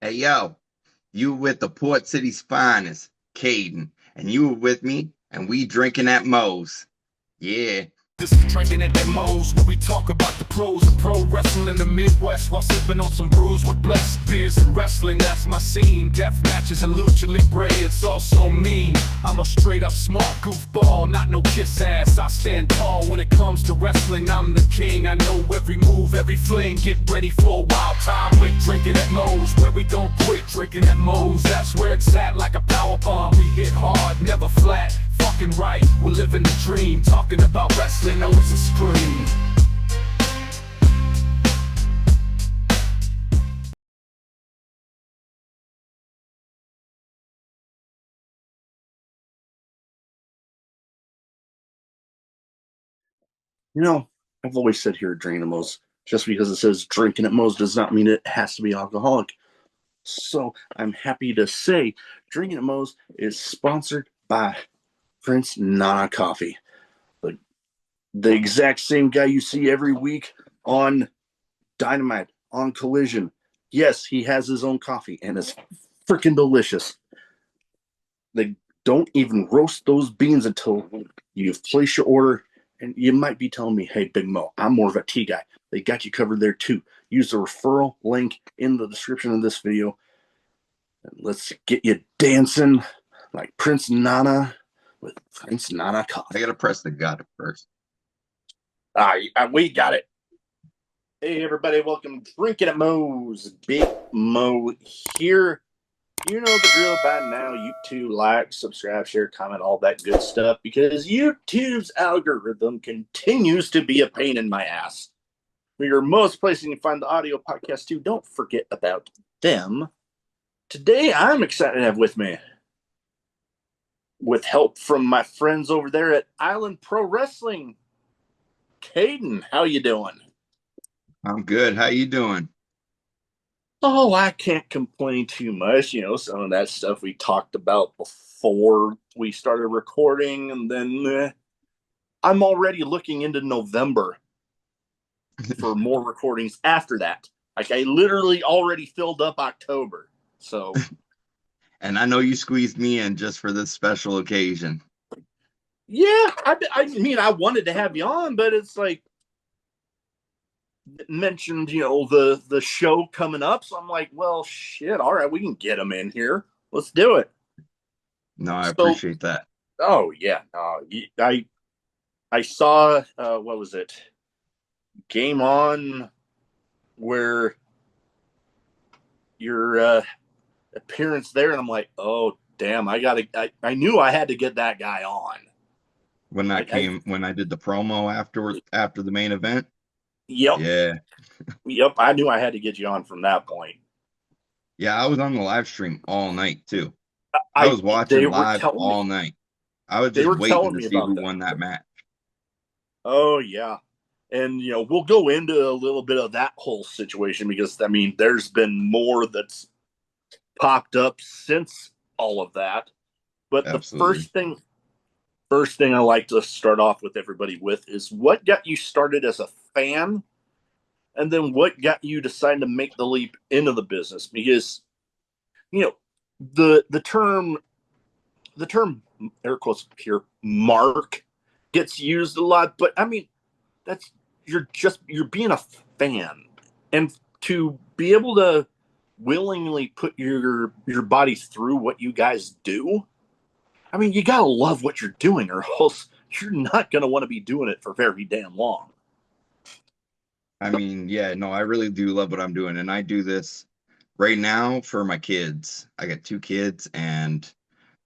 Hey, yo, you with the Port City's finest, Kayden, and you were with me, and we drinking at Moe's. Yeah. This is Drinkinatmos, where we talk about the pros of pro wrestling in the Midwest while sipping on some brews with blessed beers and wrestling. That's my scene. Death matches and lucha libre, it's all so mean. I'm a straight up smart goofball, not no kiss ass. I stand tall when it comes to wrestling. I'm the king. I know every move, every fling. Get ready for a wild time with Drinkin' at Moe's, where we don't quit. Drinkin' at Moe's, that's where it's at, like a power bomb. We hit hard, never flat. Fucking right, we're living the dream. Talking about wrestling, always a scream. You know, I've always said here at Drinkinatmos, just because it says drinking at Moe's does not mean it has to be alcoholic. So I'm happy to say Drinking at Moe's is sponsored by Prince Nana Coffee. The exact same guy you see every week on Dynamite, on Collision. Yes, he has his own coffee, and it's freaking delicious. They don't even roast those beans until you've placed your order. And you might be telling me, hey, Big Mo, I'm more of a tea guy. They got you covered there too. Use the referral link in the description of this video. And let's get you dancing like Prince Nana with Prince Nana Coffee. I gotta press the gut first. We got it. Hey, everybody, welcome to Drinking at Moe's. Big Mo here. You know the drill by now. YouTube, like, subscribe, share, comment, all that good stuff, because YouTube's algorithm continues to be a pain in my ass. For your most places you can find the audio podcast too, don't forget about them. Today, I'm excited to have with me, with help from my friends over there at Island Pro Wrestling, Kayden. How you doing? I'm good. How you doing? Oh, I can't complain too much. You know, some of that stuff we talked about before we started recording, and then I'm already looking into November for more recordings after that. Like, I literally already filled up October. So, And I know you squeezed me in just for this special occasion. yeah, I mean, I wanted to have you on, but it's like, mentioned, you know, the show coming up, so I'm like, well, shit, all right, we can get him in here, let's do it. No, I So, appreciate that. oh yeah, I saw what was it, Game On, where your appearance there, and I'm like, oh damn, I knew I had to get that guy on. When I did the promo after the main event. Yep. Yeah. Yep, I knew I had to get you on from that point. Yeah, I was on the live stream all night too. I was watching live all night. I was just waiting to see who won that match. Oh yeah. And you know, we'll go into a little bit of that whole situation, because I mean, there's been more that's popped up since all of that. But Absolutely. the first thing I like to start off with everybody with is, what got you started as a fan, and then what got you decided to make the leap into the business? Because, you know, the term air quotes here, mark, gets used a lot, but I mean, that's you're being a fan, and to be able to willingly put your body through what you guys do, I mean, you gotta love what you're doing, or else you're not gonna want to be doing it for very damn long. I mean, yeah, no, I really do love what I'm doing, and I do this right now for my kids. I got 2 kids, and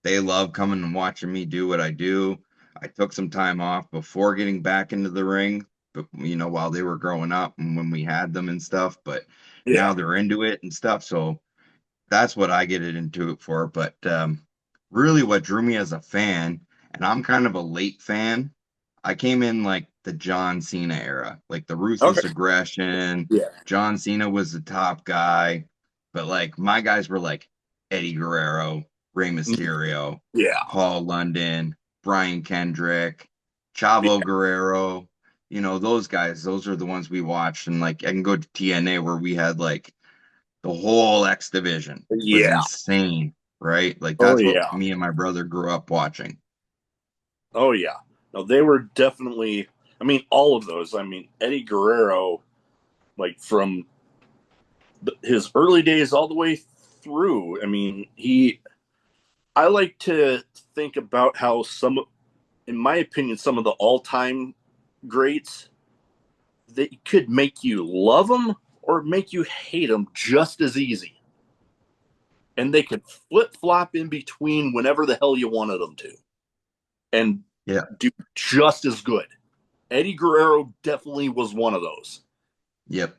they love coming and watching me do what I do. I took some time off before getting back into the ring, but you know, while they were growing up and when we had them and stuff, but now Yeah. they're into it and stuff. So that's what I get it into it for. But really what drew me as a fan, and I'm kind of a late fan. I came in like the John Cena era, like the Okay. ruthless aggression. Yeah. John Cena was the top guy, but like my guys were like Eddie Guerrero, Rey Mysterio, Yeah. Paul London, Brian Kendrick, Chavo Guerrero. You know, those guys, those are the ones we watched. And like I can go to TNA where we had like The whole X division was Yeah. insane, right? Like Oh that's what yeah. me and my brother grew up watching. Oh yeah. No, they were definitely. I mean, all of those. I mean, Eddie Guerrero, like from his early days all the way through. I mean, he. I like to think about how some, in my opinion, some of the all-time greats that could make you love them or make you hate them just as easy, and they could flip flop in between whenever the hell you wanted them to, and Yeah. do just as good. Eddie Guerrero definitely was one of those. Yep.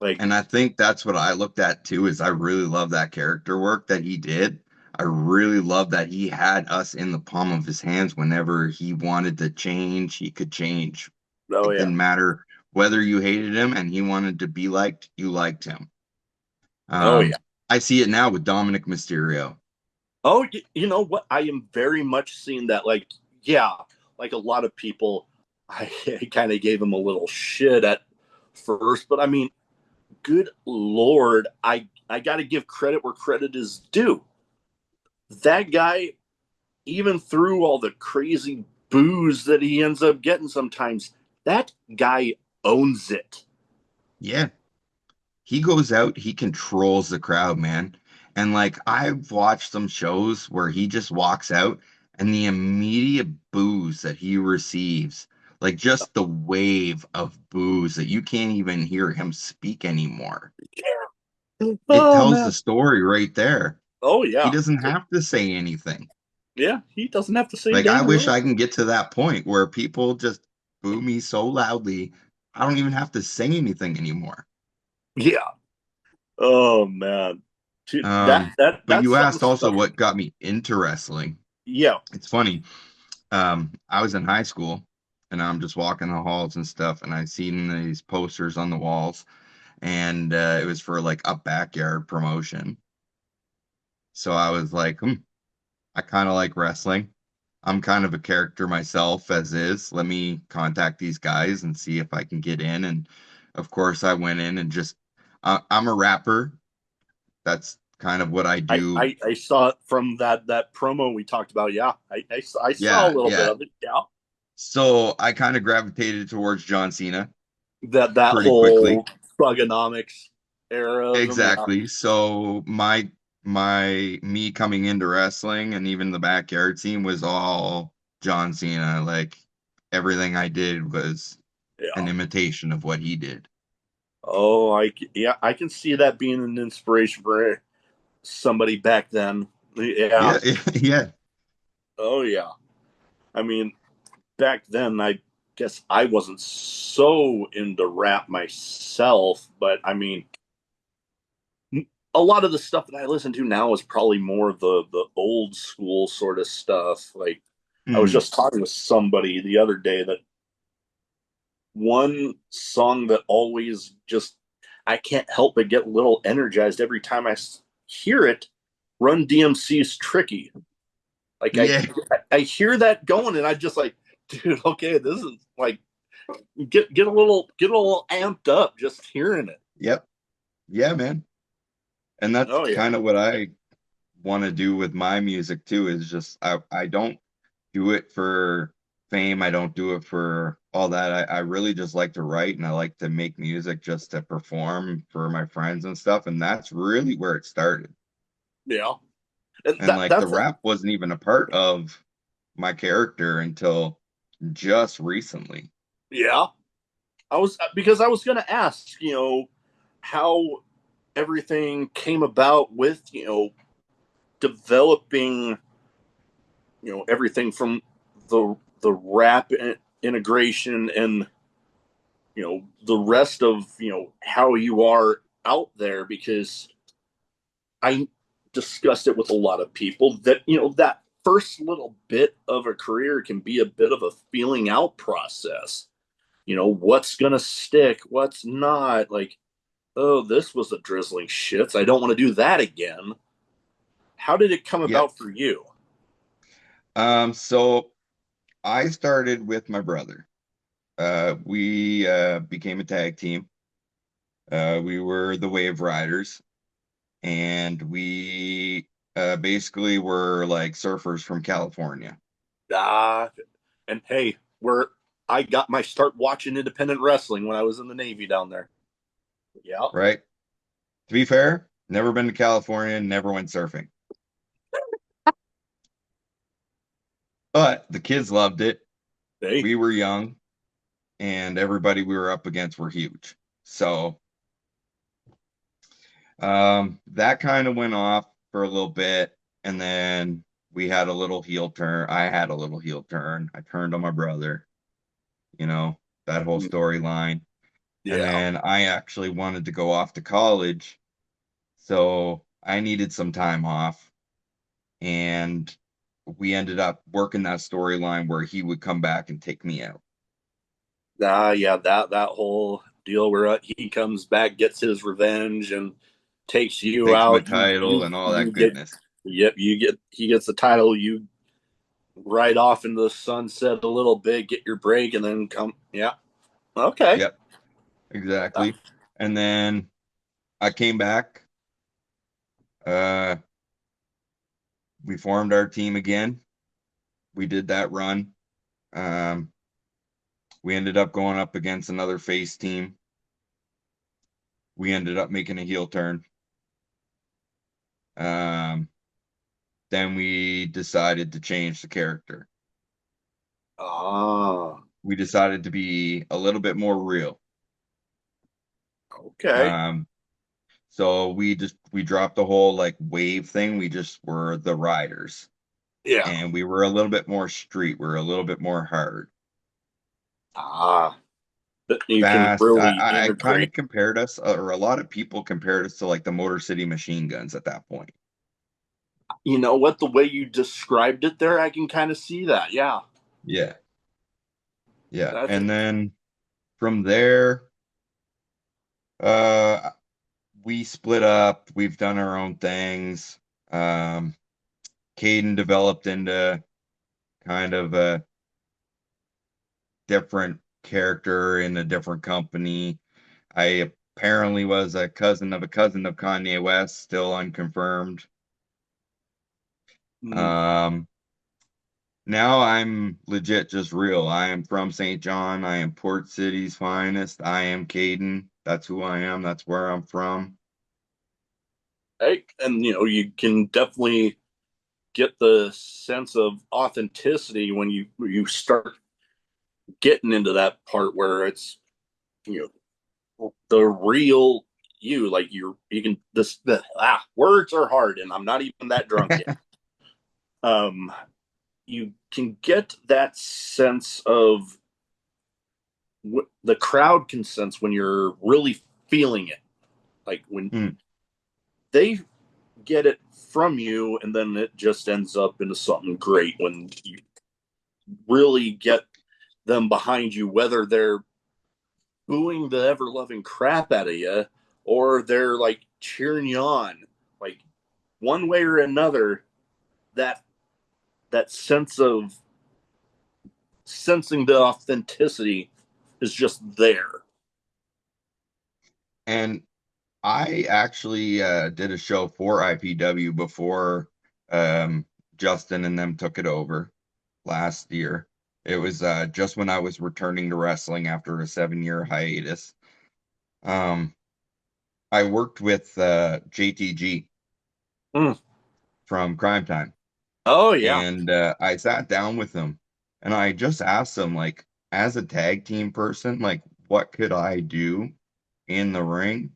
Like, And I think that's what I looked at too, is I really love that character work that he did. I really love that he had us in the palm of his hands whenever he wanted to change, he could change. oh It yeah, didn't matter whether you hated him and he wanted to be liked, you liked him. oh yeah, I see it now with Dominic Mysterio. oh, you know what? I am very much seeing that. Like, yeah, like a lot of people, I kind of gave him a little shit at first, but I mean, good lord, I got to give credit where credit is due. That guy, even through all the crazy booze that he ends up getting sometimes, that guy owns it. Yeah. He goes out, he controls the crowd, man. And like I've watched some shows where he just walks out and the immediate booze that he receives, like just the wave of booze that you can't even hear him speak anymore. It Oh tells the man. story right there. Oh He yeah. doesn't have to say anything. Yeah, he doesn't have to say Like I damn wish word. I can get to that point where people just boo me so loudly, I don't even have to say anything anymore. Yeah. Oh man. Dude, that Um, that but that's you something asked also special. what got me into wrestling. Yeah. It's funny. I was in high school and I'm just walking the halls and stuff, and I seen these posters on the walls, and it was for like a backyard promotion. So I was like, I kind of like wrestling. I'm kind of a character myself as is. Let me contact these guys and see if I can get in. And of course, I went in and just, I'm a rapper. That's kind of what I do. I saw it from that promo we talked about. Yeah. I saw a Yeah, little bit yeah. of it. Yeah. So I kind of gravitated towards John Cena That pretty quickly. whole thugonomics era of them. Yeah. Exactly. So my me coming into wrestling and even the backyard scene was all John Cena. Like everything I did was an Yeah. imitation of what he did. Oh, yeah, I can see that being an inspiration for somebody back then. Yeah. Yeah, yeah. Oh yeah. I mean, back then, I guess I wasn't so into rap myself, but I mean, a lot of the stuff that I listen to now is probably more of the old school sort of stuff. Like, I was Hmm. just talking with somebody the other day that one song that always just I can't help but get a little energized every time I hear it. Run DMC's "Tricky." Like Yeah. I hear that going, and I just like, dude, okay, this is like get a little amped up just hearing it. Yep. Yeah, man. And that's Oh yeah, kind of what I want to do with my music too, is just I don't do it for fame. I don't do it for all that. I really just like to write and I like to make music just to perform for my friends and stuff. And that's really where it started. yeah. And And like the that's rap wasn't even a part of my character until just recently. yeah. I was because I was gonna ask, how everything came about with developing everything from the rap integration and the rest of how you are out there because I discussed it with a lot of people that that first little bit of a career can be a bit of a feeling out process. What's gonna stick, what's not. Like, oh, this was a drizzling shits. I don't want to do that again. How did it come Yeah. about for you? So I started with my brother. We became a tag team. We were the Wave Riders. and we basically were like surfers from California, Ah, and hey, where I got my start watching independent wrestling when I was in the Navy down there. Yeah. right? To be fair, never been to California, never went surfing, but the kids loved it. Hey. We were young, and everybody we were up against were huge. So that kind of went off for a little bit, and then we had a little heel turn. I had a little heel turn. I turned on my brother, you know, that whole storyline. And Yeah. then I actually wanted to go off to college, so I needed some time off. And we ended up working that storyline where he would come back and take me out. Yeah, that whole deal where he comes back, gets his revenge, and takes you Takes my out. title and all You that get, goodness. yep, he gets the title. You ride off into the sunset a little bit, get your break, and then come. Yeah, okay. Yep, exactly. And then I came back. Uh, we formed our team again. We did that run. Um, we ended up going up against another face team. We ended up making a heel turn. Um, then we decided to change the character. Ah, We decided to be a little bit more real. okay. Um, so we dropped the whole like wave thing. We just were the riders, Yeah. and we were a little bit more street. We are a little bit more hard, Ah, that you can fast. really I kind integrate. of compared us, or a lot of people compared us to like the Motor City Machine Guns at that point. You know what? The way you described it there, I can kind of see that. Yeah. Yeah, yeah. That's And then from there, uh, we split up. We've done our own things. Um, Kayden developed into kind of a different character in a different company. I apparently was a cousin of Kanye West, still unconfirmed. mm, Um, now I'm legit just real. I am from St. John. I am Port City's finest. I am Kayden. That's who I am. That's where I'm from. hey, and you can definitely get the sense of authenticity when you start getting into that part where it's you the real you. Like you can this the words are hard, and I'm not even that drunk yet. Um, you can get that sense of the crowd can sense when you're really feeling it. Like when Mm. they get it from you, and then it just ends up into something great when you really get them behind you, whether they're booing the ever loving crap out of you or they're like cheering you on. Like one way or another, that that sense of sensing the authenticity is just there. And I actually did a show for IPW before Justin and them took it over last year. It was just when I was returning to wrestling after a 7 year hiatus. Um, I worked with JTG Mm. from Crime Time, Oh yeah. and I sat down with him, and I just asked him, like, as a tag team person, like, what could I do in the ring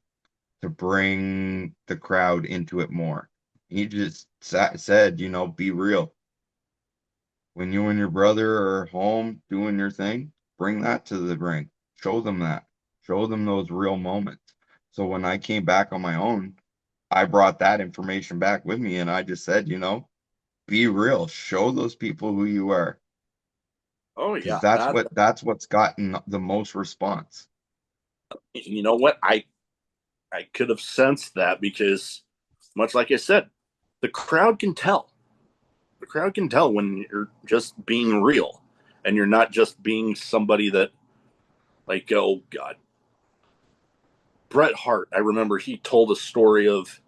to bring the crowd into it more? He just said, be real. When you and your brother are home doing your thing, bring that to the ring. Show them that. Show them those real moments. So when I came back on my own, I brought that information back with me and I just said, be real. Show those people who you are. Oh Because yeah. that's That that's what's gotten the most response. you know what I could have sensed that because much like I said, the crowd can tell. The crowd can tell when you're just being real and you're not just being somebody that like oh god Bret Hart. I remember he told a story of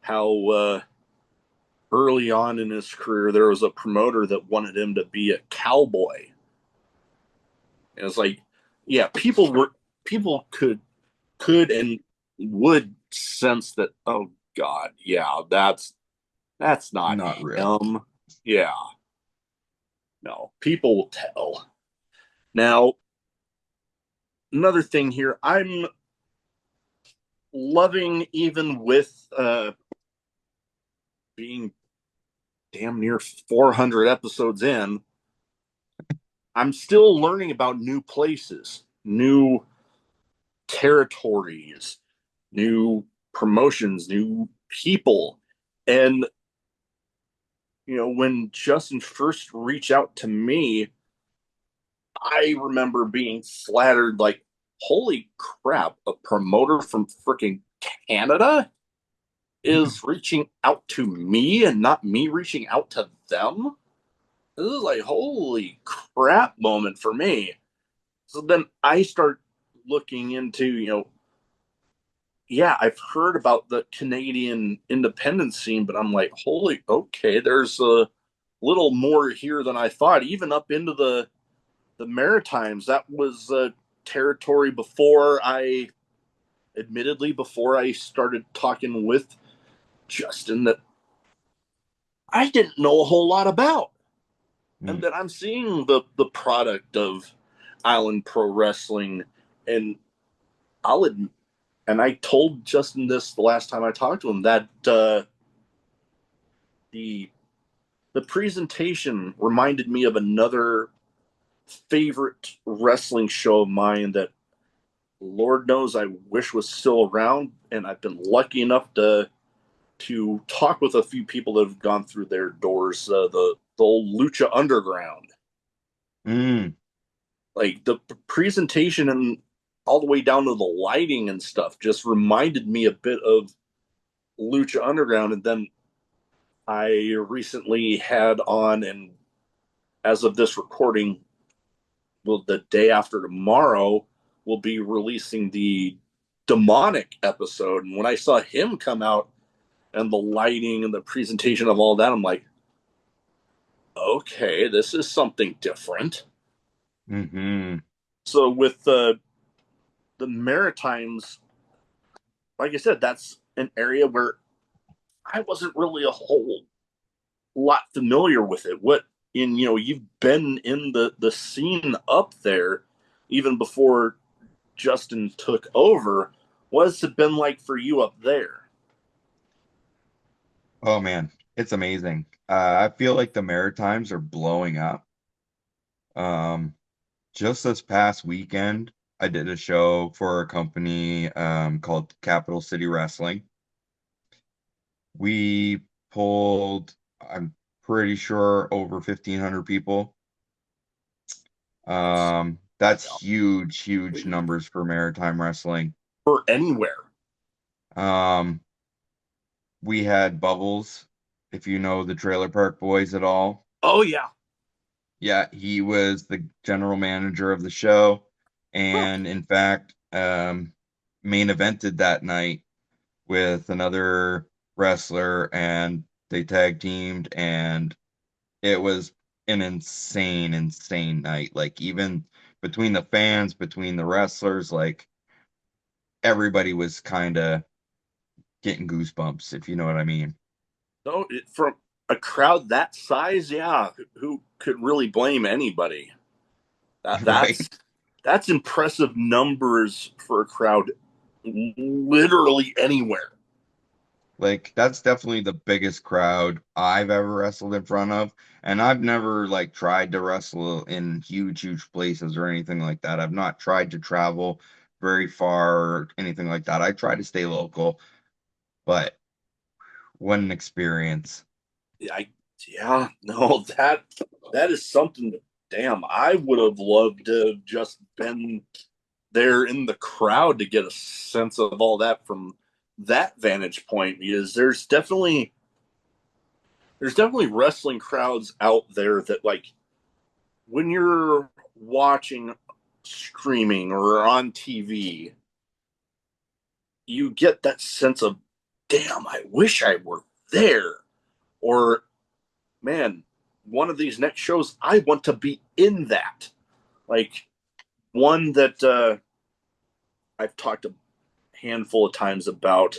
how early on in his career there was a promoter that wanted him to be a cowboy. And it's like, yeah, people could and would sense that, oh God, yeah, that's not Not really. him. Yeah, no, people will tell. Now, another thing here, I'm loving, even with being damn near 400 episodes in, I'm still learning about new places, new territories, new promotions, new people. And, when Justin first reached out to me, I remember being flattered, like, holy crap, a promoter from freaking Canada is reaching out to me and not me reaching out to them. This is like, holy crap moment for me. So then I start looking into, yeah, I've heard about the Canadian independent scene, but I'm like, holy, okay, there's a little more here than I thought, even up into the Maritimes. That was territory before I started talking with Justin, that I didn't know a whole lot about. And Mm. that I'm seeing the product of Island Pro Wrestling. And I'll admit, and I told Justin this the last time I talked to him, that the the presentation reminded me of another favorite wrestling show of mine that Lord knows I wish was still around, and I've been lucky enough to talk with a few people that have gone through their doors. The old Lucha Underground, Mm. like the presentation and all the way down to the lighting and stuff, just reminded me a bit of Lucha Underground. And then I recently had on, and as of this recording, well, the day after tomorrow, we'll be releasing the demonic episode. And when I saw him come out and the lighting and the presentation of all that, I'm like, okay, this is something different. Hmm. So with the Maritimes, like I said, that's an area where I wasn't really a whole lot familiar with it. What in you've been in the scene up there even before Justin took over. What's it been like for you up there? Oh man, it's amazing. I feel like the Maritimes are blowing up. Um, just this past weekend, I did a show for a company called Capital City Wrestling. We pulled, I'm pretty sure, over 1,500 people. That's huge, huge numbers for maritime wrestling. For anywhere. Um, we had Bubbles, if you know the Trailer Park Boys at all. Oh yeah. Yeah, he was the general manager of the show, Huh. and in fact, main evented that night with another wrestler, and they tag teamed, and it was an insane, insane night. Like even between the fans, between the wrestlers, like everybody was kind of getting goosebumps, if you know what I mean. So from a crowd that size, yeah, who could really blame anybody? That Right? that's impressive numbers for a crowd literally anywhere. Like that's definitely the biggest crowd I've ever wrestled in front of. And I've never like tried to wrestle in huge, huge places or anything like that. I've not tried to travel very far or anything like that. I try to stay local, but what an experience. I Yeah, no, that is something that, damn, I would have loved to have just been there in the crowd to get a sense of all that from that vantage point, because there's definitely wrestling crowds out there that, like, when you're watching streaming or on TV, you get that sense of damn, I wish I were there. Or, man, one of these next shows, I want to be in that. Like one that I've talked a handful of times about,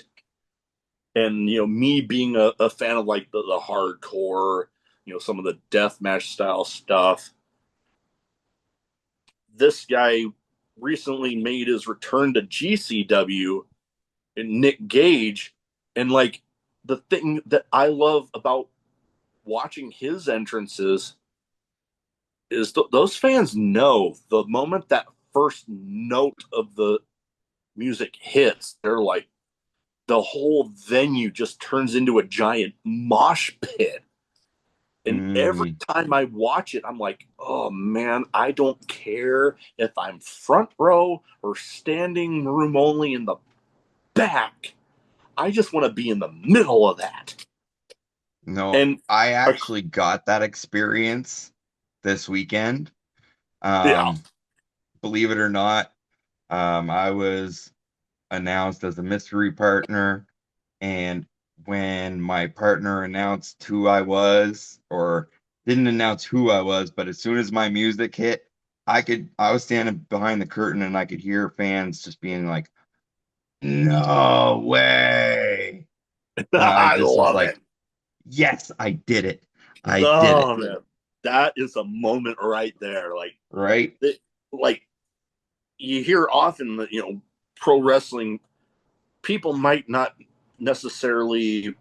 and me being a fan of like the hardcore, some of the deathmatch style stuff. This guy recently made his return to GCW, and Nick Gage, and like the thing that I love about watching his entrances is those fans know the moment that first note of the music hits, they're like, the whole venue just turns into a giant mosh pit. And every Mm, time I watch it, I'm like, oh man, I don't care if I'm front row or standing room only in the back. I just want to be in the middle of that. no, And I uh, actually got that experience this weekend. yeah, Um, Believe it or not, I was announced as a mystery partner, and when my partner announced who I was, or didn't announce who I was, but as soon as my music hit, I was standing behind the curtain and I could hear fans just being like, "No way." And I I just was love like, it. "Yes, I did it. I did it." Oh man, that is a moment right there. Right? It, like you hear often that pro wrestling people might not necessarily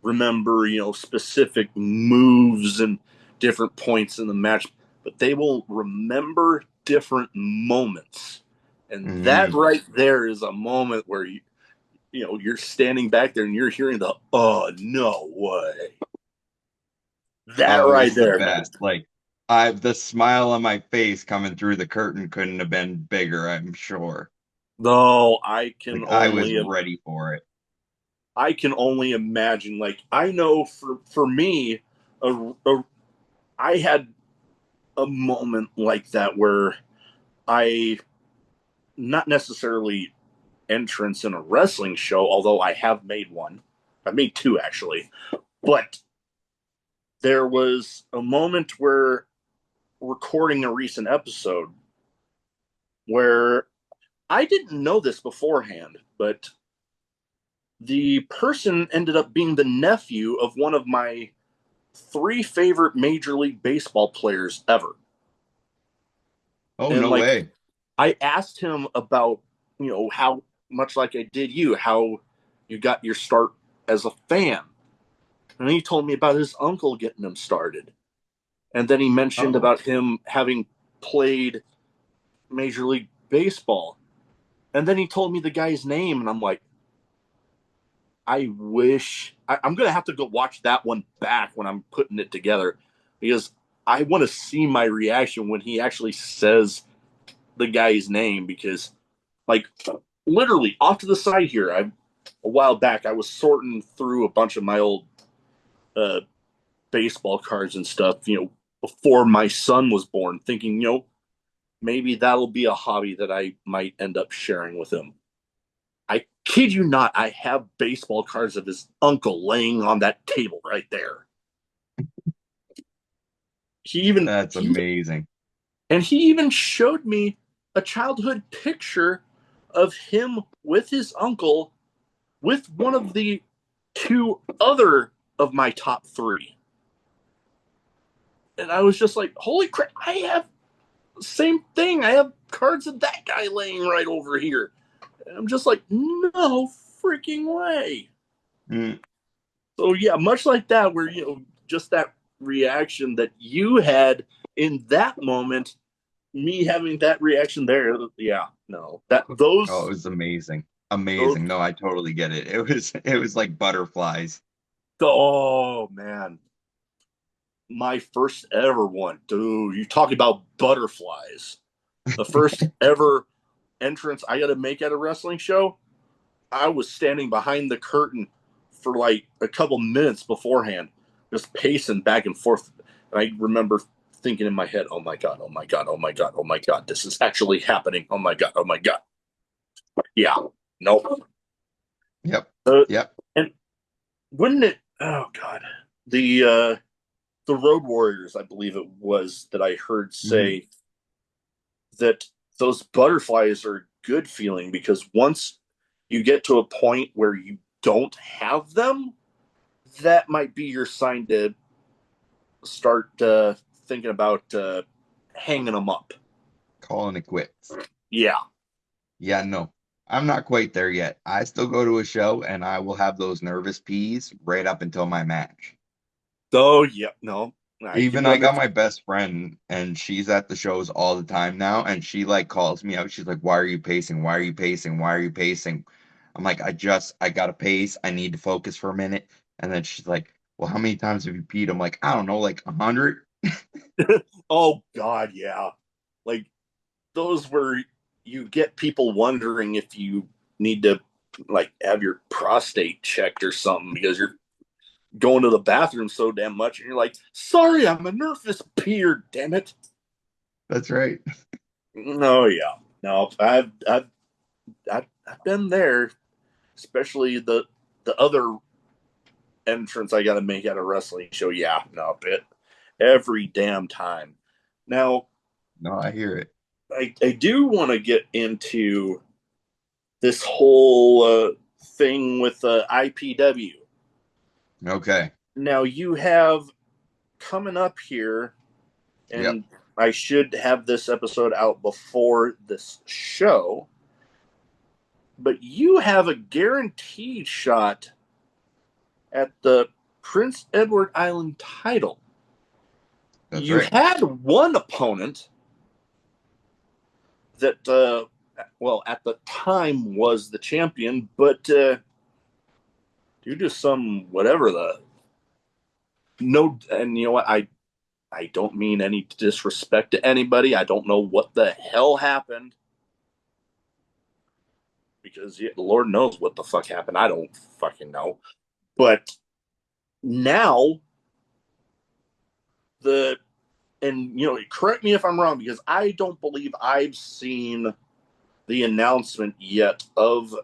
remember specific moves and different points in the match, but they will remember different moments, and that Hmm. right there is a moment where you're standing back there and you're hearing the oh no way, that Oh, it right was the there, man. best. Like the smile on my face coming through the curtain couldn't have been bigger, I'm sure. No, Like I was ready for it. I can only imagine. Like I know for me, a, a, I had a moment like that where I not necessarily entrance in a wrestling show, although I have made one. I made two actually, but there was a moment where recording a recent episode where I didn't know this beforehand, but the person ended up being the nephew of one of my three favorite Major League Baseball players ever. Oh, And no like way. I asked him about, how much like I did you, how you got your start as a fan. And he told me about his uncle getting him started. And then he mentioned Oh, about him having played Major League Baseball. And then he told me the guy's name, and I'm like, I'm going to have to go watch that one back when I'm putting it together, because I want to see my reaction when he actually says the guy's name. Because, like, literally off to the side here, a while back, I was sorting through a bunch of my old uh, baseball cards and stuff, before my son was born, thinking, maybe that'll be a hobby that I might end up sharing with him. I kid you not, I have baseball cards of his uncle laying on that table right there. He even that's he amazing. and he even showed me a childhood picture of him with his uncle with one of the two other of my top three. And I was just like, holy crap, I have the same thing. I have cards of that guy laying right over here. And I'm just like, no freaking way. Mm. So yeah, much like that, where just that reaction that you had in that moment, me having that reaction there, yeah, no, that Oh, it those was amazing. those Amazing. No, I totally get it. It was like butterflies. oh man, my first ever one, dude. You talk about butterflies. The first ever entrance I got to make at a wrestling show, I was standing behind the curtain for like a couple minutes beforehand, just pacing back and forth. And I remember thinking in my head, "Oh my god! Oh my god! Oh my god! Oh my god! This is actually happening! Oh my god! Oh my god!" Yeah, nope. Yep. Uh, Yep. Wouldn't it? Oh God, the Road Warriors, I believe it was that I heard Mhm. say that those butterflies are good feeling because once you get to a point where you don't have them, that might be your sign to start thinking about hanging them up. Calling it quits. Yeah. Yeah, no, I'm not quite there yet. I still go to a show and I will have those nervous peas right up until my match. Oh, yeah. No, I Even do I got understand. my best friend and she's at the shows all the time now and she like calls me out. She's like, "Why are you pacing? Why are you pacing? Why are you pacing?" I'm like, I gotta pace. I need to focus for a minute." And then she's like, "Well, how many times have you peed?" I'm like, "I don't know, like 100." Oh God, yeah. Like those where you get people wondering if you need to like have your prostate checked or something because you're going to the bathroom so damn much and you're like, sorry, I'm a nervous peer, damn it. That's right. No, yeah. No, I've been there, especially the other entrance I got to make at a wrestling show. Yeah, no, it every damn time. Now, No, I hear it. I do want to get into this whole thing with IPW. Okay. Now, you have coming up here, Yep. and I should have this episode out before this show, but you have a guaranteed shot at the Prince Edward Island title. That's You right. had one opponent that, well, at the time was the champion, but due to some whatever the no, and you know what, I don't mean any disrespect to anybody. I don't know what the hell happened because yeah, Lord knows what the fuck happened. I don't fucking know. But now the and correct me if I'm wrong because I don't believe I've seen the announcement yet of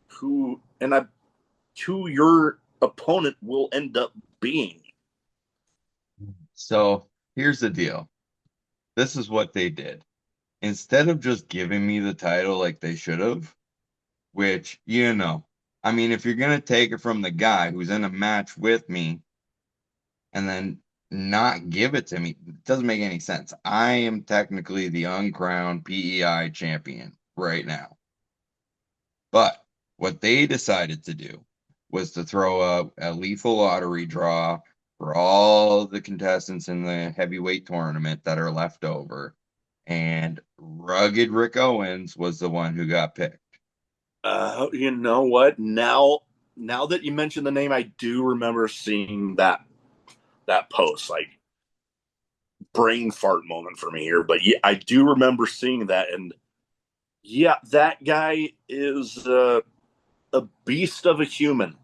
who and I who your opponent will end up being. So here's the deal. This is what they did. Instead of just giving me the title like they should have, which, I mean, if you're gonna take it from the guy who's in a match with me and then not give it to me, it doesn't make any sense. I am technically the uncrowned PEI champion right now. But what they decided to do was to throw a lethal lottery draw for all the contestants in the heavyweight tournament that are left over. And Rugged Rick Owens was the one who got picked. You know what? Now that you mentioned the name, I do remember seeing that post. Like brain fart moment for me here, but yeah, I do remember seeing that, and yeah, that guy is a beast of a human.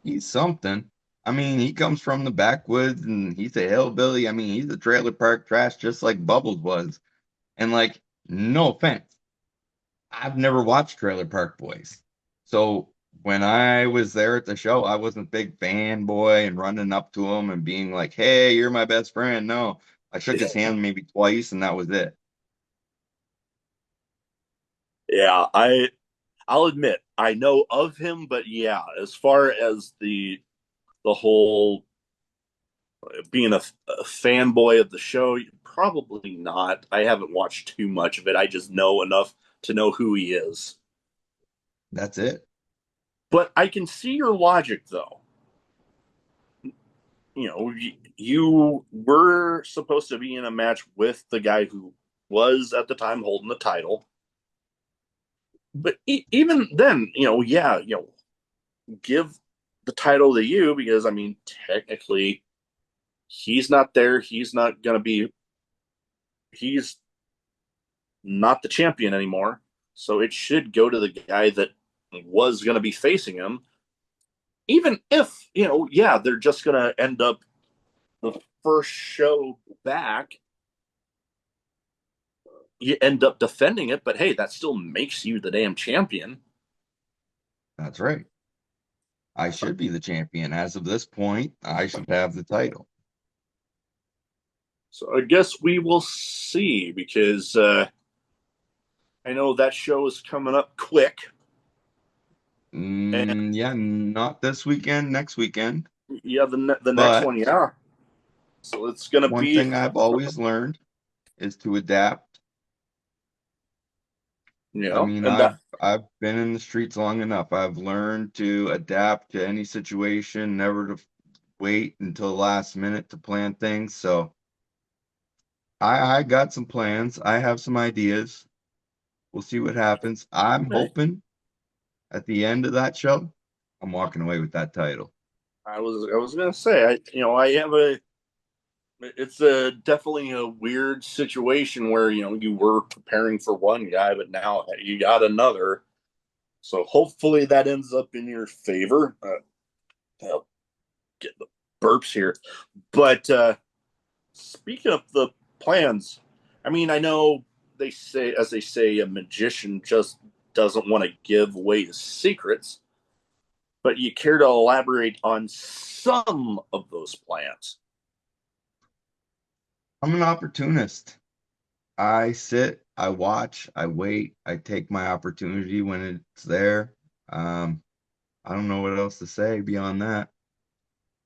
He's something. I mean, he comes from the backwoods and he's a hillbilly. I mean, he's a trailer park trash just like Bubbles was. And like, no offense, I've never watched Trailer Park Boys. So when I was there at the show, I wasn't a big fanboy and running up to him and being like, "Hey, you're my best friend." No, I shook his hand maybe twice and that was it. Yeah, I'll admit I know of him, but yeah, as far as the whole being a fanboy of the show, probably not. I haven't watched too much of it. I just know enough to know who he is. That's it. But I can see your logic, though. You were supposed to be in a match with the guy who was at the time holding the title. But even then, yeah, give the title to you because I mean, technically, he's not there. He's not the champion anymore. So it should go to the guy that was going to be facing him. Even if, yeah, they're just going to end up the first show back, you end up defending it, but hey, that still makes you the damn champion. That's right. I should be the champion. As of this point, I should have the title. So I guess we will see because I know that show is coming up quick, and Yeah, not this weekend, next weekend. yeah, the next But one, yeah. So it's gonna one be, thing I've always learned is to adapt. I mean, and that I've been in the streets long enough. I've learned to adapt to any situation, never to wait until the last minute to plan things. So I got some plans. I have some ideas. We'll see what happens. I'm okay. hoping at the end of that show, I'm walking away with that title. I was gonna say I have a it's a definitely a weird situation where you were preparing for one guy, but now you got another. So hopefully that ends up in your favor. I'll get the burps here, but speaking of the plans, I mean, I know as they say, a magician just doesn't want to give away his secrets, but you care to elaborate on some of those plans? I'm an opportunist. I sit, I watch, I wait, I take my opportunity when it's there. Um, I don't know what else to say beyond that.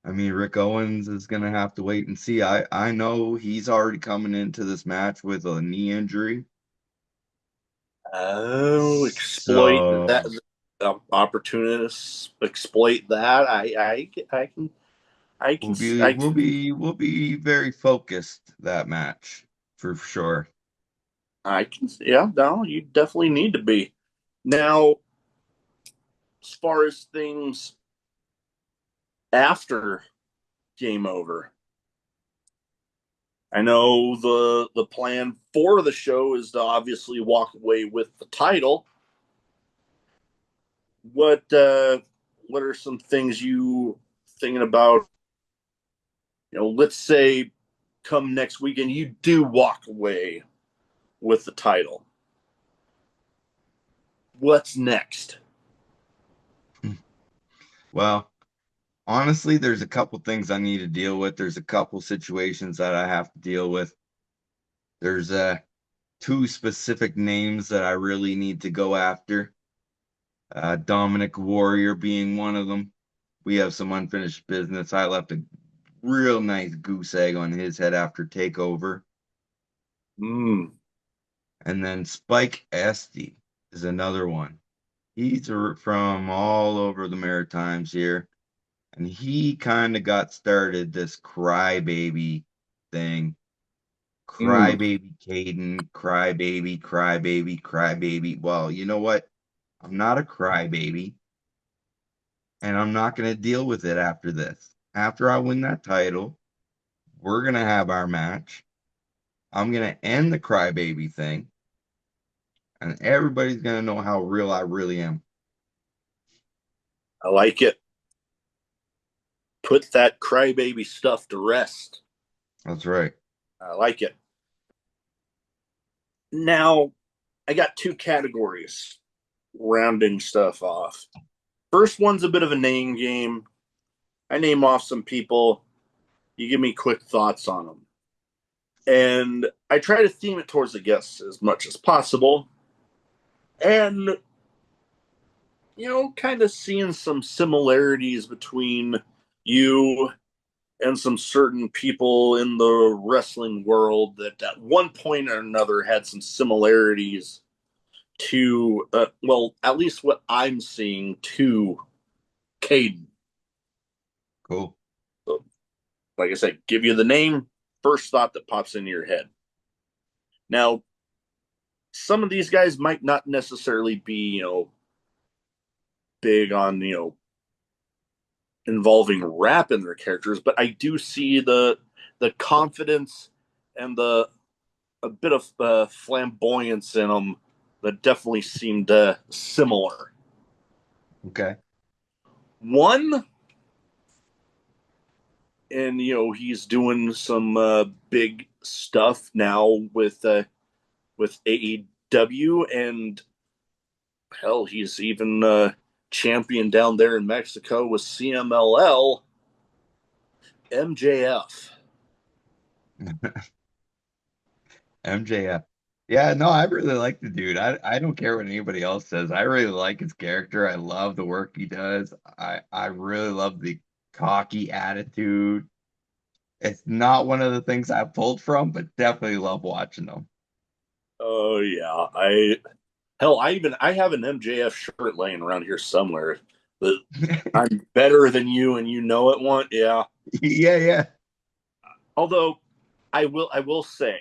I mean, Rick Owens is gonna have to wait and see. I know he's already coming into this match with a knee injury. Oh, exploit that. So Opportunists exploit that. I can, I can, we'll be very focused that match for sure. I can. Yeah, no, you definitely need to be. Now, as far as things after game over, I know the plan for the show is to obviously walk away with the title. What are some things you thinking about? Let's say come next weekend you do walk away with the title. What's next? Well, honestly, there's a couple things I need to deal with. There's a couple situations that I have to deal with. There's two specific names that I really need to go after. Dominic Warrior being one of them. We have some unfinished business. I left a real nice goose egg on his head after takeover. Mm, And then Spike Esty is another one. He's from all over the Maritimes here. And he kind of got started this crybaby thing. mm. Crybaby Kayden, crybaby, crybaby, crybaby. Well, you know what? I'm not a crybaby, and I'm not going to deal with it after this. After I win that title, we're going to have our match. I'm going to end the crybaby thing, and everybody's going to know how real I really am. I like it. Put that crybaby stuff to rest. That's right. I like it. Now, I got two categories rounding stuff off. First one's a bit of a name game. I name off some people. You give me quick thoughts on them. And I try to theme it towards the guests as much as possible. And, kind of seeing some similarities between you and some certain people in the wrestling world that at one point or another had some similarities to, well, at least what I'm seeing to Kayden. Cool. So, like I said, give you the name, first thought that pops into your head. Now, some of these guys might not necessarily be, big on, involving rap in their characters, but I do see the confidence and the a bit of flamboyance in them that definitely seemed similar. Okay. One, and he's doing some big stuff now with AEW, and hell, he's even champion down there in Mexico was CMLL MJF. MJF. Yeah, no, I really like the dude. I don't care what anybody else says. I really like his character. I love the work he does. I really love the cocky attitude. It's not one of the things I pulled from, but definitely love watching them. Oh yeah, I have an MJF shirt laying around here somewhere. That I'm better than you and you know it. One, yeah. Yeah, yeah. Although I will say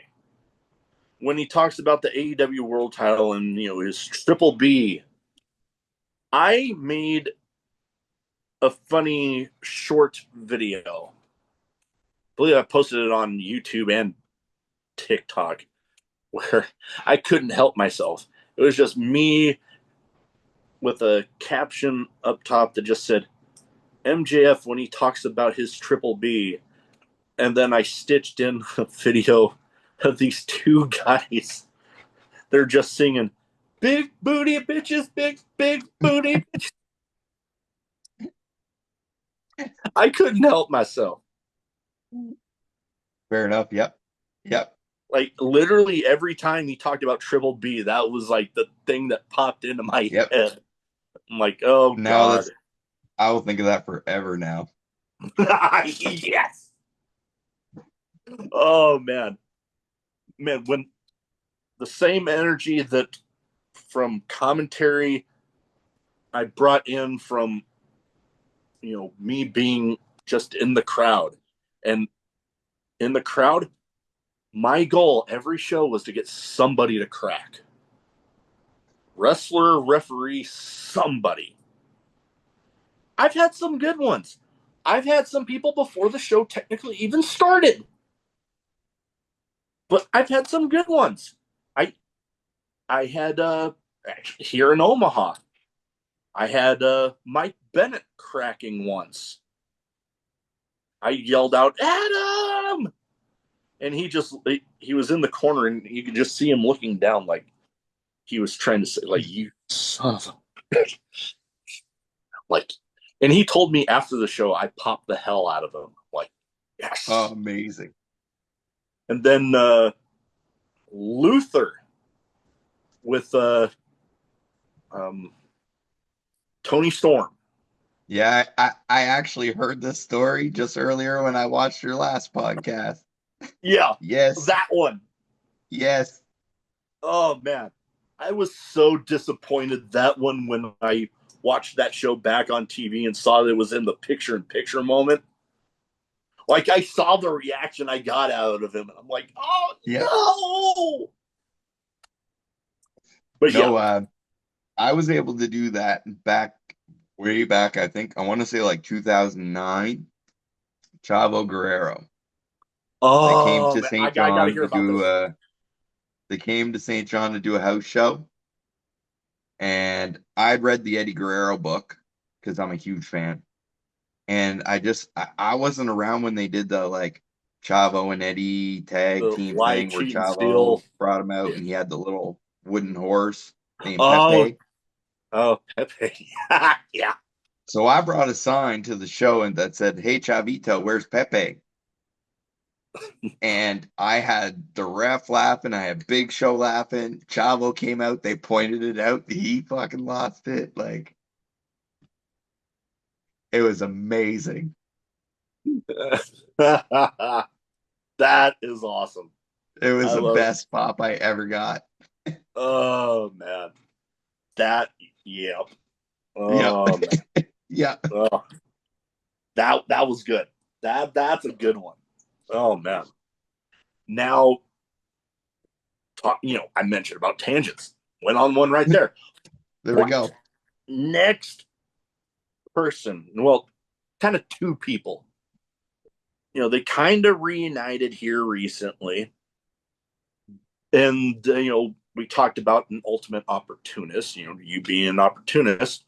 when he talks about the AEW World Title and his Triple B, I made a funny short video. I believe I posted it on YouTube and TikTok where I couldn't help myself. It was just me with a caption up top that just said MJF when he talks about his Triple B, and then I stitched in a video of these two guys. They're just singing "Big Booty Bitches, Big Booty." I couldn't help myself. Fair enough. Yep. Yep. Like literally every time he talked about Triple B, that was like the thing that popped into my Yep. head. I'm like, oh Now god, that's I will think of that forever now. yes. Oh man, when the same energy that from commentary I brought in from me being just in the crowd, and in the crowd, my goal every show was to get somebody to crack. Wrestler, referee, somebody. I've had some good ones. I've had some people before the show technically even started, but I've had some good ones. I I had here in Omaha, I had Mike Bennett cracking once. I yelled out, "Adam!" And he was in the corner, and you could just see him looking down, like he was trying to say, like, "You son of a bitch!" Like, and he told me after the show, I popped the hell out of him. Like, Oh, yes. amazing. And then Luther with um, Tony Storm. Yeah, I actually heard this story just earlier when I watched your last podcast. Yeah, Yes, that one. yes. Oh man, I was so disappointed that one when I watched that show back on TV and saw that it was in the picture-in-picture moment. Like I saw the reaction I got out of him, and I'm like, Yep. oh no! But yeah, No, I was able to do that way back, I think I want to say like 2009. Chavo Guerrero. They came oh to man, I St. got to John hear to about do this. they came to St. John to do a house show, and I'd read the Eddie Guerrero book because I'm a huge fan. And I wasn't around when they did the like Chavo and Eddie tag The team lie, thing where cheat, and steal. Chavo brought him out and he had the little wooden horse named Oh, Pepe. oh, Pepe. Yeah. So I brought a sign to the show and that said, "Hey Chavito, where's Pepe?" And I had the ref laughing, I had Big Show laughing. Chavo came out, they pointed it out, he fucking lost it. Like it was amazing. That is awesome. It was I the love. best pop I ever got. Oh man, that yeah. Yep. Oh man, Yeah. oh, that was good. That's a good one. Oh man. Now, I mentioned about tangents. Went on one right there. There we But go. next person, well, kind of two people. They kind of reunited here recently, and we talked about an ultimate opportunist. You being an opportunist.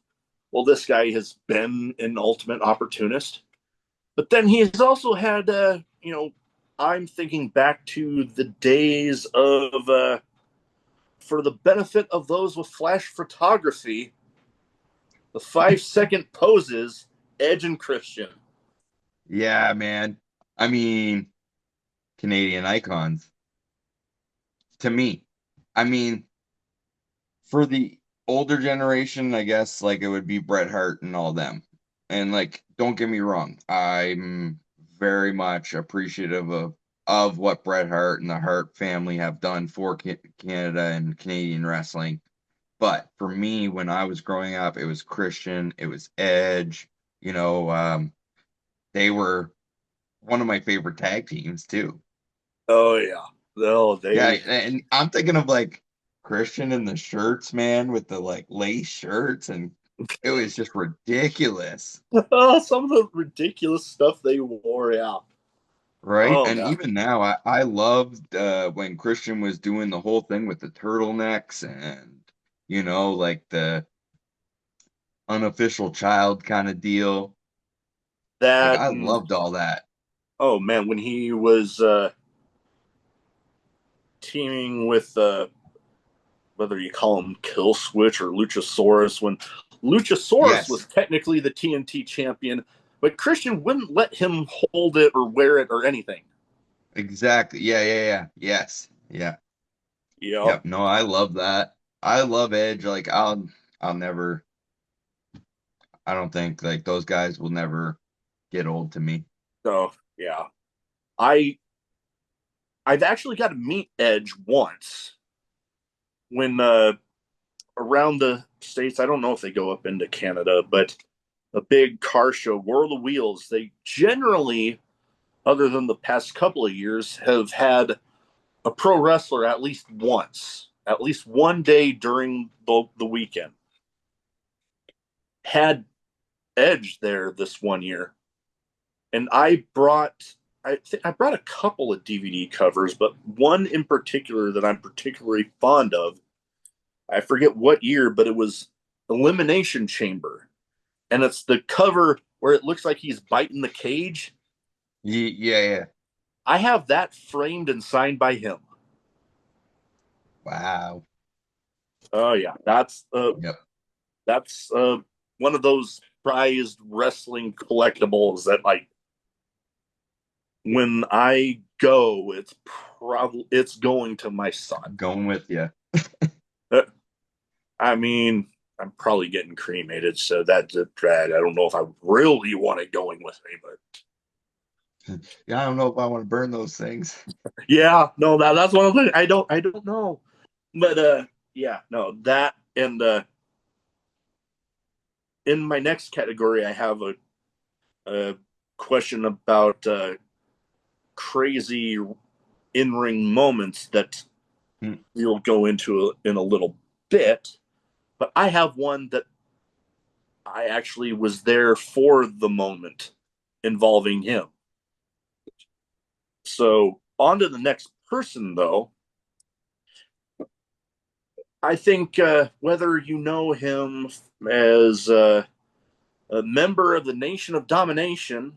Well, this guy has been an ultimate opportunist, but then he has also had, I'm thinking back to the days of, for the benefit of those with flash photography, The 5 second poses, Edge and Christian. Yeah, man. I mean, Canadian icons to me. I mean, for the older generation, I guess like it would be Bret Hart and all them. And like, don't get me wrong, I'm very much appreciative of what Bret Hart and the Hart family have done for Canada and Canadian wrestling. But for me, when I was growing up, it was Christian, it was Edge. You know, they were one of my favorite tag teams too. Oh yeah. No, Yeah, they and I'm thinking of like Christian in the shirts, man, with the like lace shirts, and it was just ridiculous, oh, some of the ridiculous stuff they wore out. right? Oh And man. even now, I loved when Christian was doing the whole thing with the turtlenecks and like the unofficial child kind of deal. Like That I and loved all that. oh man, when he was teaming with whether you call him Kill Switch or Luchasaurus, when Luchasaurus was Yes, technically the TNT champion, but Christian wouldn't let him hold it or wear it or anything. exactly. Yeah, yeah, yeah. Yes, yeah, Yep. yep. No, I love that. I love Edge. Like I'll never. I don't think like those guys will never get old to me. So yeah, I I've actually got to meet Edge once when around the states. I don't know if they go up into Canada, but a big car show, World of Wheels. They generally, other than the past couple of years, have had a pro wrestler at least one day during the weekend. Had Edge there this one year, and I brought a couple of DVD covers, but one in particular that I'm particularly fond of. I forget what year, but it was Elimination Chamber, and it's the cover where it looks like he's biting the cage. Yeah, yeah. I have that framed and signed by him. Wow. Oh yeah, Yep. that's one of those prized wrestling collectibles that like when I go, it's going to my son. Going with you. Uh, I mean, I'm probably getting cremated, so that's a drag. I don't know if I really want it going with me, but Yeah, I don't know if I want to burn those things. yeah, no, that's one of the things I don't know, but yeah, no, that and in my next category, I have a question about crazy in ring moments that Hmm. we'll go into in a little bit. But I have one that I actually was there for the moment involving him. So on to the next person, though. I think whether you know him as a member of the Nation of Domination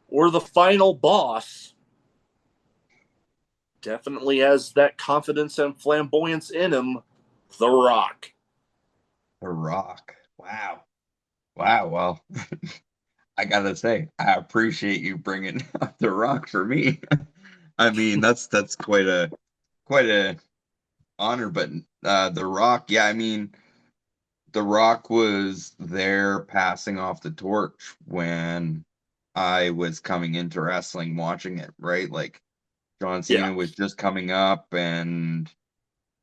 or the final boss, definitely has that confidence and flamboyance in him, The Rock. The Rock. Wow. Wow. Well, I gotta say, I appreciate you bringing up The Rock for me. I mean, that's quite a honor, but The Rock, yeah, I mean, The Rock was there passing off the torch when I was coming into wrestling, watching it, right? Like John Yeah. Cena was just coming up, and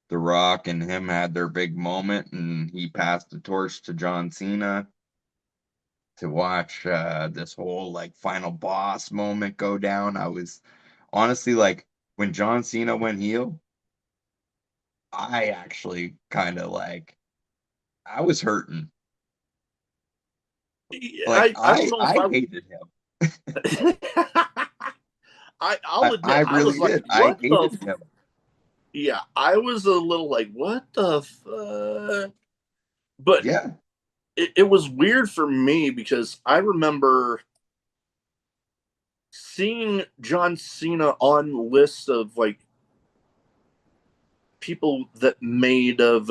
The Rock and him had their big moment, and he passed the torch to John Cena to watch this whole like final boss moment go down. I was honestly like, when John Cena went heel, I actually kind of like, I was hurting. Like I don't know if I hated him. I'll admit I I was really like, did. I what the hated him. yeah, I was a little like, what the but Yeah. it was weird for me because I remember seeing John Cena on lists of like people that made of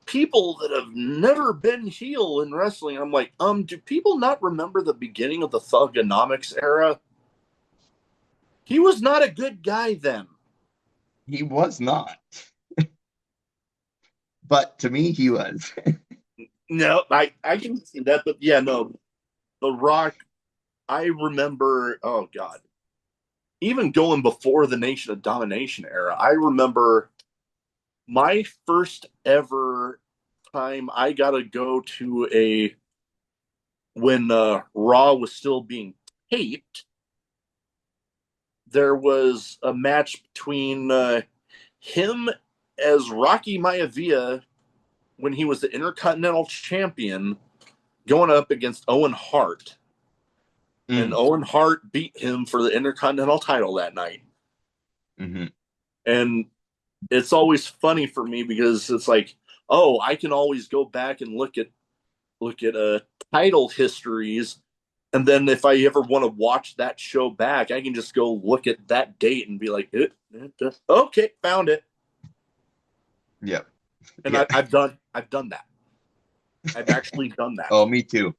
people that have never been heel in wrestling. I'm like, do people not remember the beginning of the Thugonomics era? He was not a good guy then. He was not, but to me, he was. No, I can see that, but yeah, no, The Rock. I remember. Oh God, even going before the Nation of Domination era, I remember my first ever time I got to go to a when Raw was still being taped. There was a match between him as Rocky Maivia when he was the Intercontinental Champion going up against Owen Hart. And Mm. Owen Hart beat him for the Intercontinental title that night. Hmm. And it's always funny for me because it's like, oh, I can always go back and look at title histories, and then if I ever want to watch that show back, I can just go look at that date and be like, okay, found it. Yep. And Yeah. I've done that. I've actually done that. Oh, me too.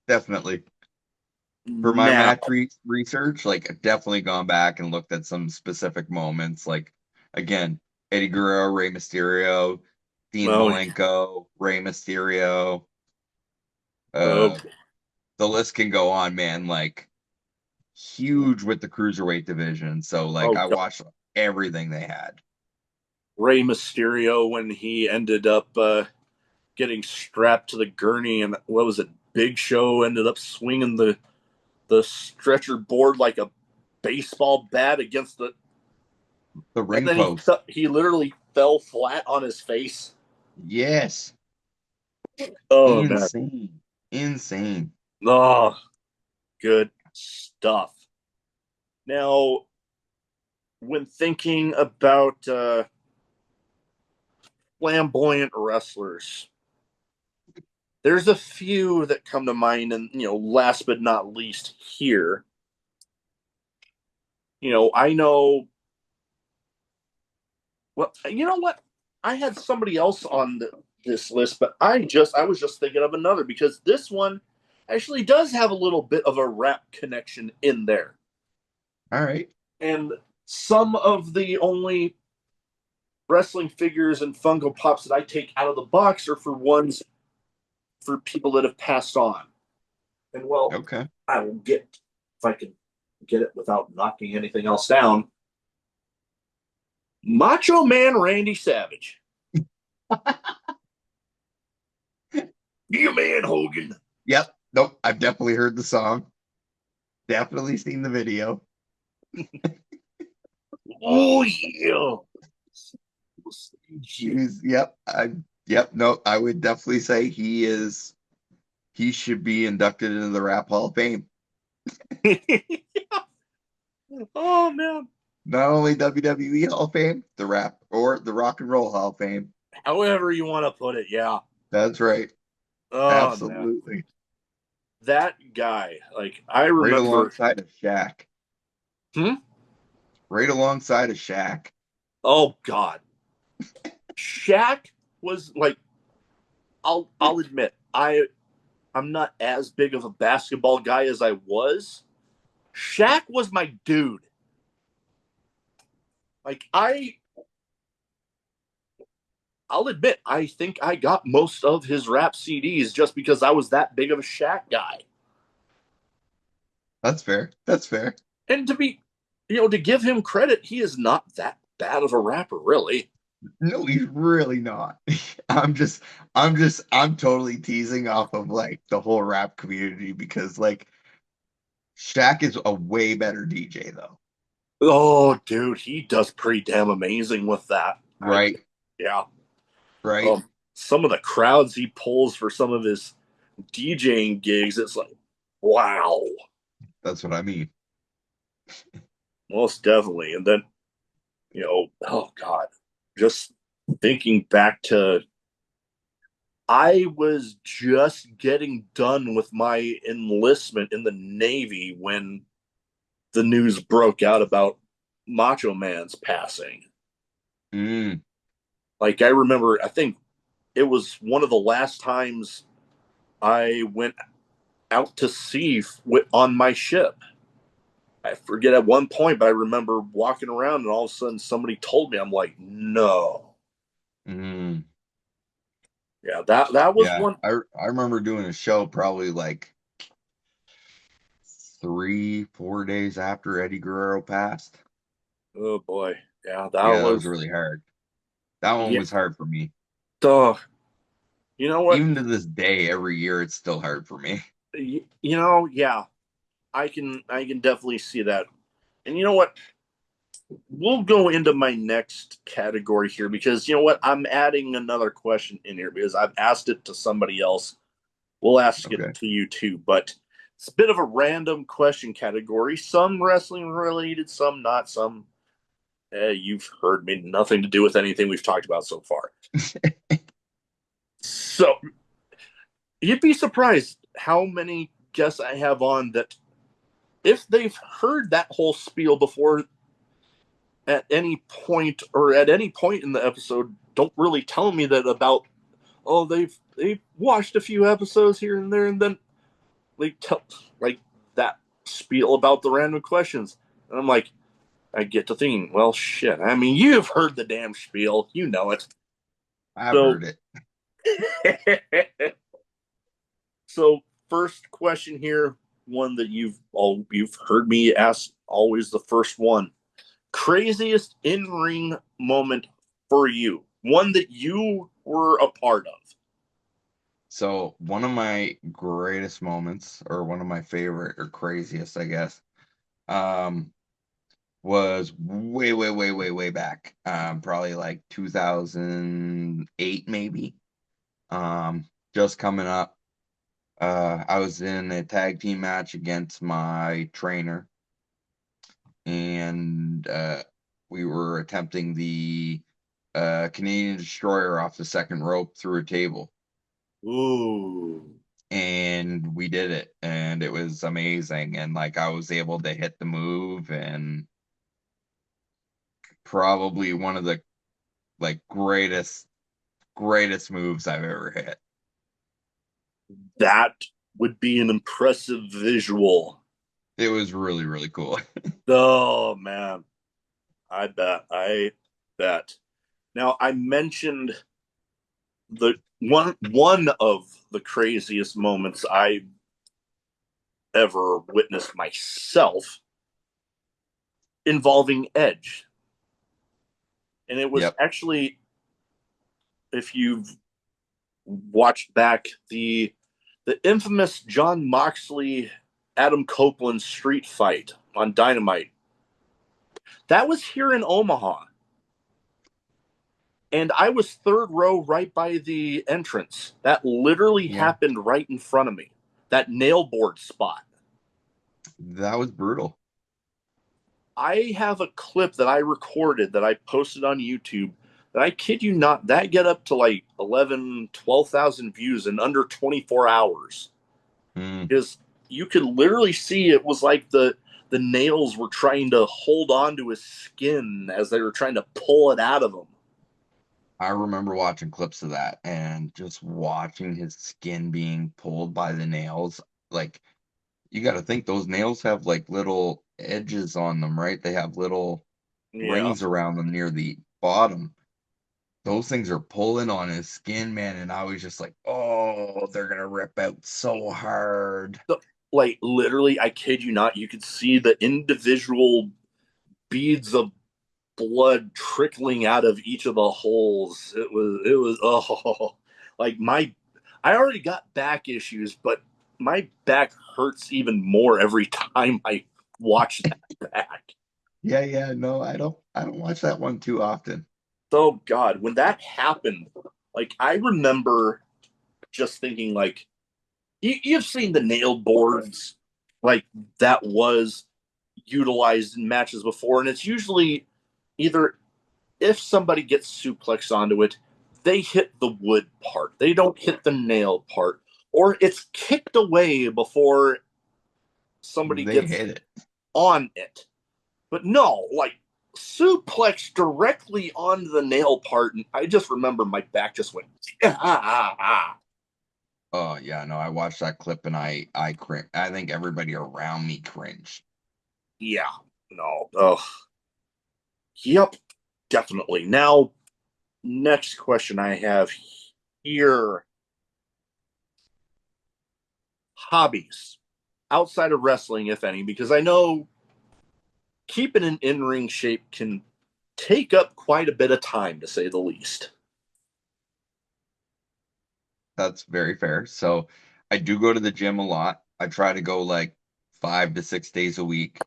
Definitely. For my Now, match research, like I've definitely gone back and looked at some specific moments. Like again, Eddie Guerrero, Rey Mysterio, Dean oh, Malenko, Rey Mysterio. oh, Uh, the list can go on, man. Like huge with the cruiserweight division. So like oh I God. watched everything they had. Rey Mysterio when he ended up getting strapped to the gurney, and what was it? Big Show ended up swinging the stretcher board like a baseball bat against the, The and ring then post. he literally fell flat on his face. Yes. Oh man, Insane. Insane. oh, good stuff. Now, when thinking about flamboyant wrestlers, there's a few that come to mind, and last but not least here. I know. Well, you know what? I had somebody else on this list, but I was just thinking of another because this one actually does have a little bit of a rap connection in there. All right. And some of the only wrestling figures and Funko Pops that I take out of the box are for ones for people that have passed on. And well, Okay. I will get if I can get it without knocking anything else down. Macho Man Randy Savage. You man Hogan. Yep. Nope. I've definitely heard the song. Definitely seen the video. Oh yeah. Yep. Yep. No, I would definitely say he should be inducted into the Rap Hall of Fame. Oh man. Not only WWE Hall of Fame, the Rap or the Rock and Roll Hall of Fame. However you want to put it, yeah. That's right. Oh man. Absolutely. That guy, like I Right remember. alongside of Shaq. Hmm? Right alongside of Shaq. Oh God. Shaq was like, I'll admit, I'm not as big of a basketball guy as I was. Shaq was my dude. Like I'll admit, I think I got most of his rap CDs just because I was that big of a Shaq guy. That's fair. That's fair. And to give him credit, he is not that bad of a rapper, really. No, he's really not. I'm totally teasing off of like the whole rap community because like Shaq is a way better DJ though. Oh, dude, he does pretty damn amazing with that. Right. Yeah. Right. Some of the crowds he pulls for some of his DJing gigs, it's like, wow, That's what I mean. most definitely. And then, oh God, just thinking back to, I was just getting done with my enlistment in the Navy when the news broke out about Macho Man's passing. Mm, Like, I remember, I think it was one of the last times I went out to sea on my ship. I forget at one point, but I remember walking around and all of a sudden somebody told me, I'm like, no. Mm, Yeah, that was yeah, one. I remember doing a show probably like 3, 4 days after Eddie Guerrero passed. Oh boy. Yeah, that Yeah, that was was really hard. That one yeah. was hard for me. Duh. You know what? Even to this day, every year, it's still hard for me. Yeah, I can definitely see that. And you know what? We'll go into my next category here because you know what? I'm adding another question in here because I've asked it to somebody else. We'll ask it Okay. to you too, but it's a bit of a random question category. Some wrestling related, some not. Some you've heard me nothing to do with anything we've talked about so far. So you'd be surprised how many guests I have on that if they've heard that whole spiel before at any point in the episode don't really tell me that about they've watched a few episodes here and there and then they tell like that spiel about the random questions and I'm like I get to thinking well shit I mean you've heard the damn spiel you know it I've so heard it. so first question here one that you've heard me ask always the first one craziest in-ring moment for you one that you were a part of. So, one of my greatest moments, or one of my favorite or craziest, I guess, um, was way, way, way, way, way back. Probably like 2008, maybe. Just coming up. I was in a tag team match against my trainer, and we were attempting the Canadian Destroyer off the second rope through a table. Ooh. And we did it, and it was amazing. And like I was able to hit the move, and probably one of the like greatest moves I've ever hit. That would be an impressive visual. It was really, really cool. Oh man, I bet. Now I mentioned the one of the craziest moments I ever witnessed myself involving Edge. And it was Yep. actually if you've watched back the infamous John Moxley Adam Copeland street fight on Dynamite. That was here in Omaha. And I was third row right by the entrance. That literally Yeah. happened right in front of me. That nail board spot. That was brutal. I have a clip that I recorded that I posted on YouTube that I kid you not, that get up to like 11, 12,000 views in under 24 hours. Mm. Because you could literally see it was like the nails were trying to hold on to his skin as they were trying to pull it out of him. I remember watching clips of that and just watching his skin being pulled by the nails. Like, you got to think those nails have like little edges on them, right? They have little Yeah. rings around them near the bottom. Those things are pulling on his skin, man. And I was just like, oh, they're going to rip out so hard. So, like literally, I kid you not, you could see the individual beads of blood trickling out of each of the holes. It was like my I already got back issues, but my back hurts even more every time I watch that back. Yeah, yeah, no, I don't watch that one too often. So God, when that happened, like I remember just thinking like you've seen the nail boards like that was utilized in matches before, and it's usually either if somebody gets suplexed onto it, they hit the wood part. They don't hit the nail part. Or it's kicked away before somebody They gets hit it. on it. But no, like suplex directly onto the nail part, and I just remember my back just went ah. Oh yeah, no, I watched that clip and I cringe. I think everybody around me cringed. Yeah, no, oh, yep, definitely. Now, next question I have here: hobbies outside of wrestling, if any, because I know keeping an in-ring shape can take up quite a bit of time, to say the least. That's very fair. So I do go to the gym a lot. I try to go like 5 to 6 days a week.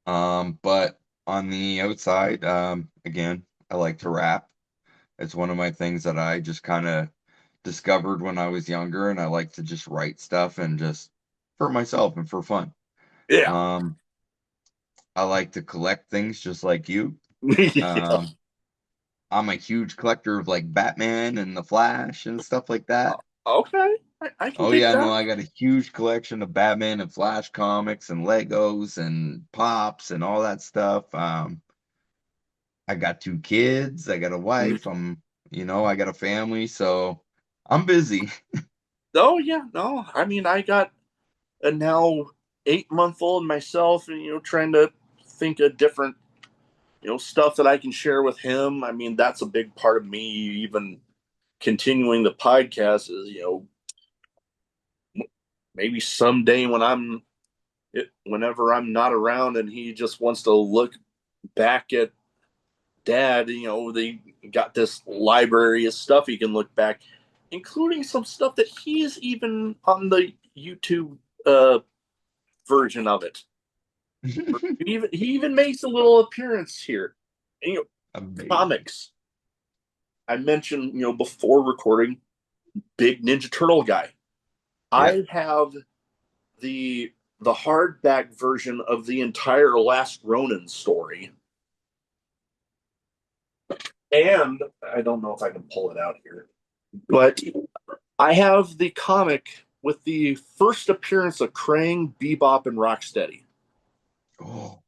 But on the outside, again, I like to rap. It's one of my things that I just kind of discovered when I was younger, and I like to just write stuff and just for myself and for fun. Yeah. Um, I like to collect things just like you. Yeah. Um, I'm a huge collector of like Batman and the Flash and stuff like that. Okay, I can Oh dig yeah, no, that. I got a huge collection of Batman and Flash comics and Legos and pops and all that stuff. I got 2 kids, I got a wife, I got a family, so I'm busy. Oh yeah, no, I mean I got a now 8 month old myself, and trying to think of different stuff that I can share with him. I mean that's a big part of me even continuing the podcast is maybe someday whenever I'm not around and he just wants to look back at dad, they got this library of stuff he can look back, including some stuff that he is even on the YouTube uh, version of it. He even makes a little appearance here. And, Amazing. comics. I mentioned, before recording, big Ninja Turtle guy. Yep. I have the hardback version of the entire Last Ronin story, and I don't know if I can pull it out here, but I have the comic with the first appearance of Krang, Bebop, and Rocksteady. Oh,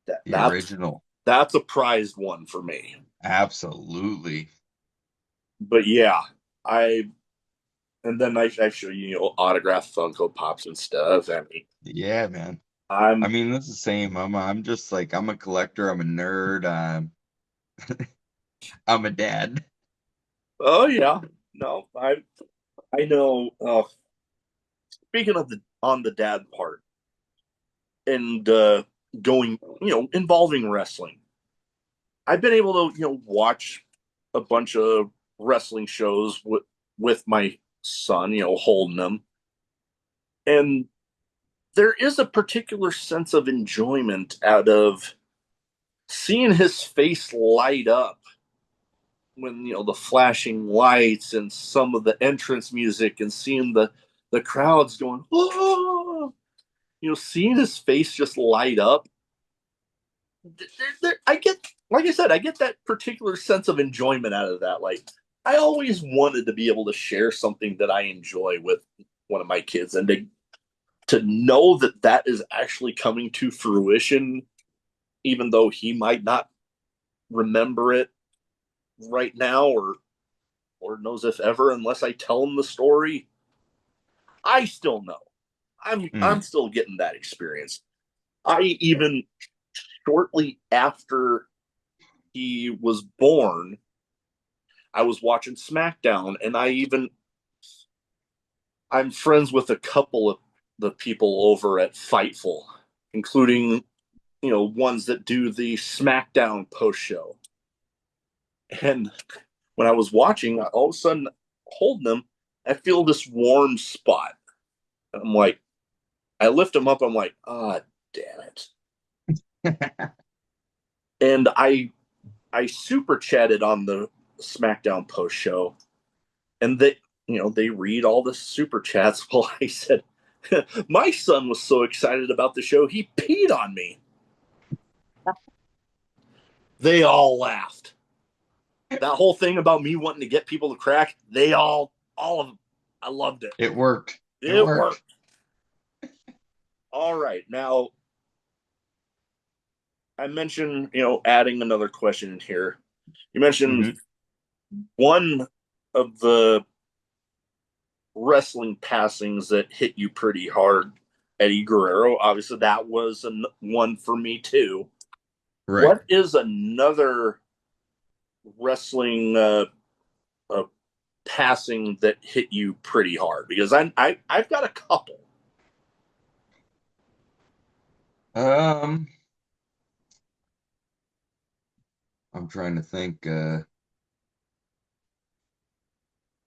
That, the that's original. that's a prized one for me. Absolutely. But yeah, I and then I show you, autographed Funko Pops and stuff. I mean, Yeah, man. I I'm mean, that's the same. I'm just like I'm a collector, I'm a nerd, I'm a dad. oh yeah, no, I know. Speaking of the on the dad part and going, involving wrestling, I've been able to watch a bunch of wrestling shows with my son, holding him, and there is a particular sense of enjoyment out of seeing his face light up when the flashing lights and some of the entrance music, and seeing the crowds going, oh, seeing his face just light up. I get, like I said, I get that particular sense of enjoyment out of that. Like, I always wanted to be able to share something that I enjoy with one of my kids, and to know that that is actually coming to fruition, even though he might not remember it right now, or knows if ever, unless I tell him the story. I still know. I'm Mm. still getting that experience. I even shortly after he was born, I was watching SmackDown, and I'm friends with a couple of the people over at Fightful, including ones that do the SmackDown post show. And when I was watching, all of a sudden, holding them, I feel this warm spot. And I'm like, I lift him up. I'm like, ah, oh, damn it. And I super chatted on the SmackDown post show, and they read all the super chats. Well, I said, my son was so excited about the show he peed on me. They all laughed. That whole thing about me wanting to get people to crack, all of them. I loved it. It worked. It It worked. worked. All right, now I mentioned, adding another question in here. You mentioned Hmm. one of the wrestling passings that hit you pretty hard, Eddie Guerrero. Obviously, that was one for me too. Right. What is another wrestling uh, passing that hit you pretty hard? Because I've got a couple. Um, I'm trying to think.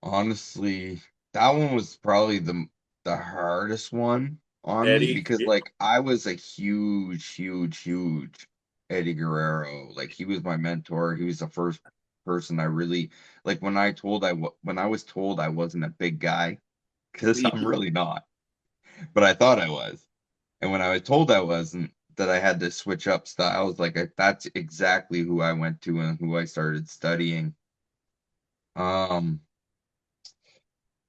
Honestly, that one was probably the hardest one on me Eddie, because like I was a huge Eddie Guerrero. Like he was my mentor. He was the first person I really like when I was told I wasn't a big guy because I'm really not, but I thought I was. And when I was told I wasn't, that I had to switch up styles, like that's exactly who I went to and who I started studying. Um,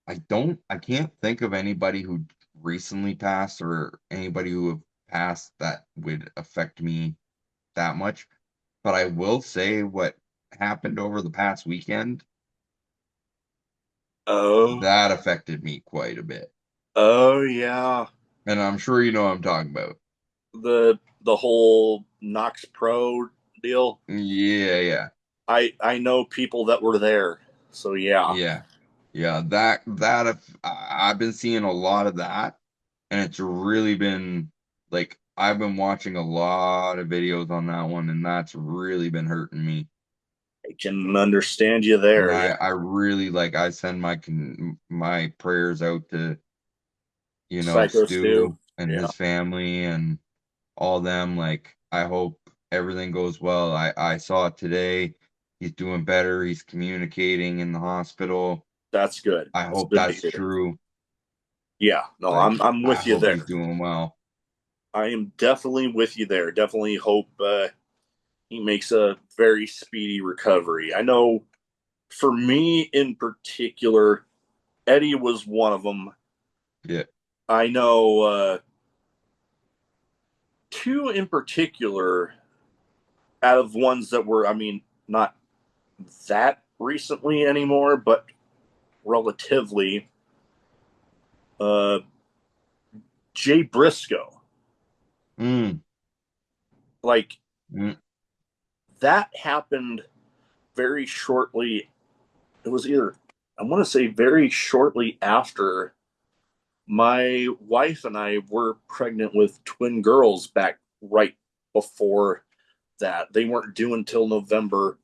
I can't think of anybody who recently passed or anybody who have passed that would affect me that much. But I will say what happened over the past weekend, oh, that affected me quite a bit. oh yeah, And I'm sure you know what I'm talking about. the whole Knox Pro deal. Yeah, yeah, I know people that were there, so yeah, yeah. Yeah, I've been seeing a lot of that, and it's really been like I've been watching a lot of videos on that one, and that's really been hurting me. I can understand you And there. Yeah, I really like I send my prayers out to, Psycho Stu. Stu and Yeah, his family and all them. Like I hope everything goes well. I saw it today. He's doing better. He's communicating in the hospital. that's good. I That's hope good to that's hear. true. Yeah, no, Like I'm I with you hope he's there. doing well. I am definitely with you there. Definitely hope he makes a very speedy recovery. I know for me in particular, Eddie was one of them. Yeah. I know two in particular out of ones that were, I mean, not that recently anymore, but relatively. Uh, Jay Briscoe, Mm, like mm, that happened very shortly. It was either, I want to say, very shortly after my wife and I were pregnant with twin girls back right before that. They weren't due until November.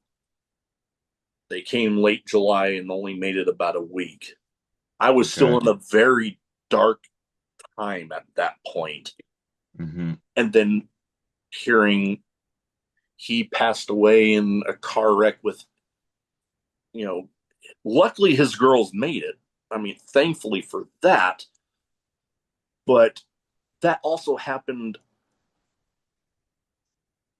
They came late July and only made it about a week. I was still okay. in a very dark time at that point. Mm-hmm. And then hearing he passed away in a car wreck with, you know, luckily his girls made it. I mean, thankfully for that. But that also happened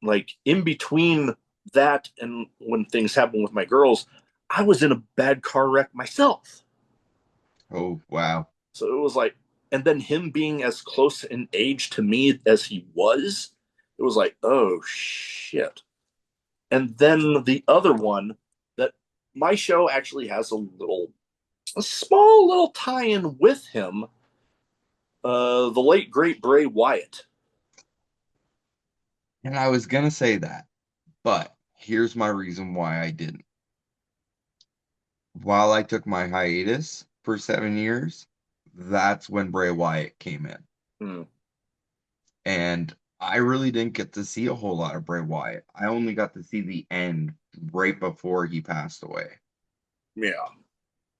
like in between that and when things happened with my girls. I was in a bad car wreck myself. Oh, wow. So it was like, and then him being as close in age to me as he was, it was like, oh shit. And then the other one that my show actually has a small little tie in with him, the late great Bray Wyatt. And I was gonna say that, but here's my reason why I didn't. While I took my hiatus for 7 years, that's when Bray Wyatt came in. Hmm. And I really didn't get to see a whole lot of Bray Wyatt. I only got to see the end right before he passed away. Yeah.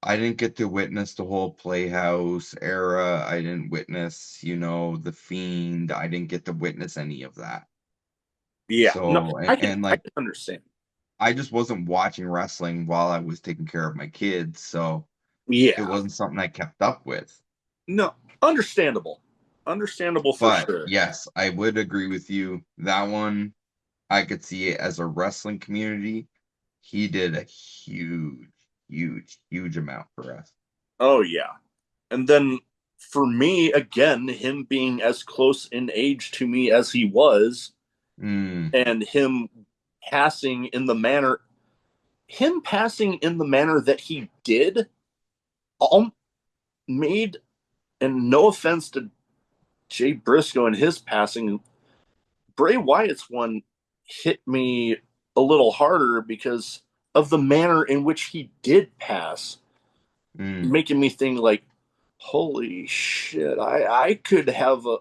I didn't get to witness the whole Playhouse era. I didn't witness, The Fiend. I didn't get to witness any of that. Yeah. No, So, I like, can understand. I just wasn't watching wrestling while I was taking care of my kids. So it Yeah. wasn't something I kept up with. No, understandable. Understandable for But sure. yes, I would agree with you. That one, I could see it as a wrestling community. He did a huge amount for us. Oh yeah. And then for me, again, him being as close in age to me as he was, Mm, and passing in the manner him passing in the manner that he did all made, and no offense to Jay Briscoe and his passing, Bray Wyatt's one hit me a little harder because of the manner in which he did pass, mm, making me think like, holy shit, I could have a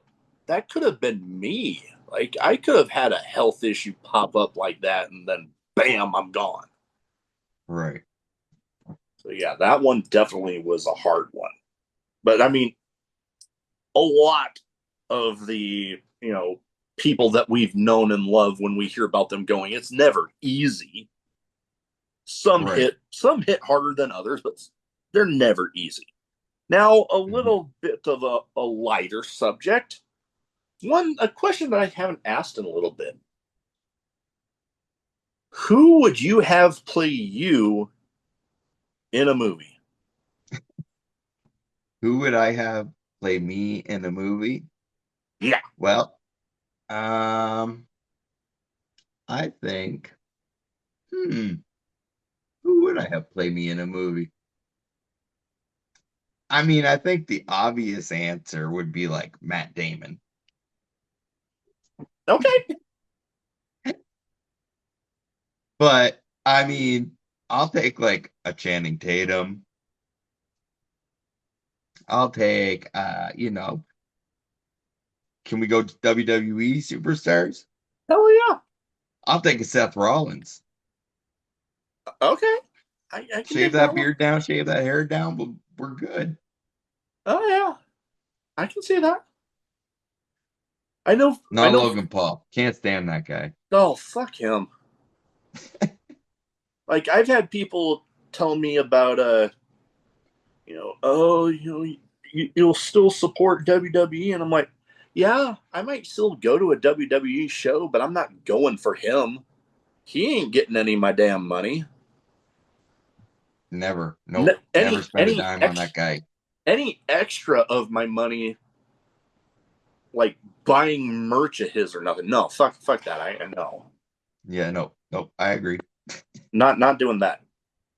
that could have been me. Like I could have had a health issue pop up like that, and then bam, I'm gone. right. So yeah, that one definitely was a hard one. But I mean, a lot of the people that we've known and loved, when we hear about them going, it's never easy. Right. Some hit harder than others, but they're never easy. Now, a Mhm. little bit of a lighter subject. A question that I haven't asked in a little bit. Who would you have play you in a movie? Who would I have play me in a movie? Yeah. Well, um, I think, hmm, who would I have play me in a movie? I mean, I think the obvious answer would be like Matt Damon. Okay. But I mean, I'll take like a Channing Tatum. I'll take can we go to WWE superstars? Hell yeah. I'll take a Seth Rollins. Okay. I can Shave dig that that one. beard down, shave that hair down, but we're good. Oh yeah. I can see that. I Not know. Logan Paul. Can't stand that guy. Oh, fuck him. Like I've had people tell me about oh, you'll still support WWE, and I'm like, yeah, I might still go to a WWE show, but I'm not going for him. He ain't getting any of my damn money. Never. Nope. Never Any spent a dime on that guy. any extra of my money, like buying merch of his or nothing. No, fuck that. I know, Yeah, nope. Nope. I agree. not doing that.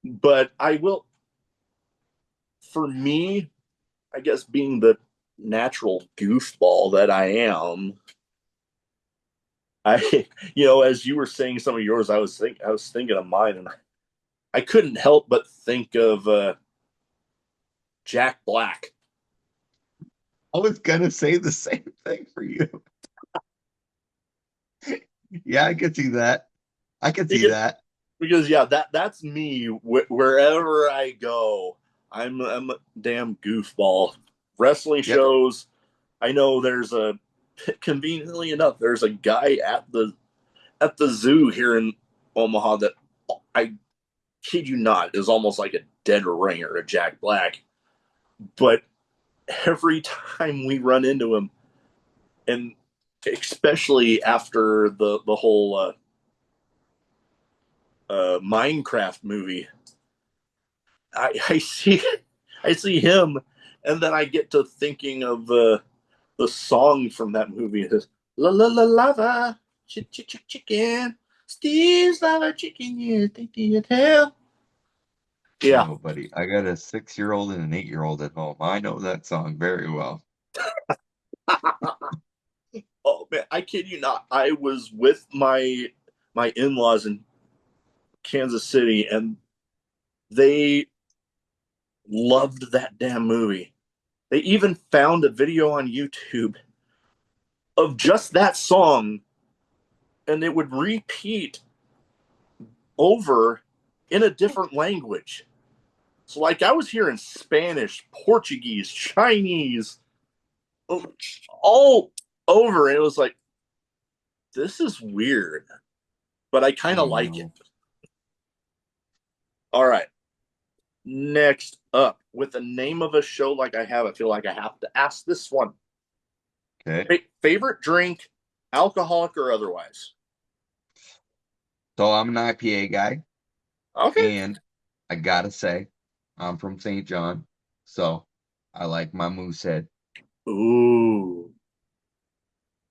But I will. For me, I guess being the natural goofball that I am, I as you were saying some of yours, I was thinking of mine, and I couldn't help but think of Jack Black. I was gonna say the same thing for you. Yeah, I could see that. I could see because, that. because yeah, that's me. Wherever I go, I'm a damn goofball. Wrestling Yep. shows. I know there's a conveniently enough, there's a guy at the zoo here in Omaha that I kid you not is almost like a dead ringer to Jack Black. But every time we run into him, and especially after the whole Minecraft movie, I see I see him, and then I get to thinking of the song from that movie. It is la la la lava chicken. Steve's lava chicken, yeah, think you tell. Yeah. No, buddy. I got a 6-year-old and an 8-year-old at home. I know that song very well. Oh man, I kid you not. I was with my in-laws in Kansas City, and they loved that damn movie. They even found a video on YouTube of just that song, and it would repeat over in a different language. So, like, I was hearing Spanish, Portuguese, Chinese, all over. And it was like, this is weird, but I kind of I like it. know. All right. Next up, with the name of a show like I have, I feel like I have to ask this one. Okay. Favorite drink, alcoholic or otherwise? So I'm an IPA guy, Okay. and I gotta say, I'm from St. John, so I like my Moosehead. Ooh.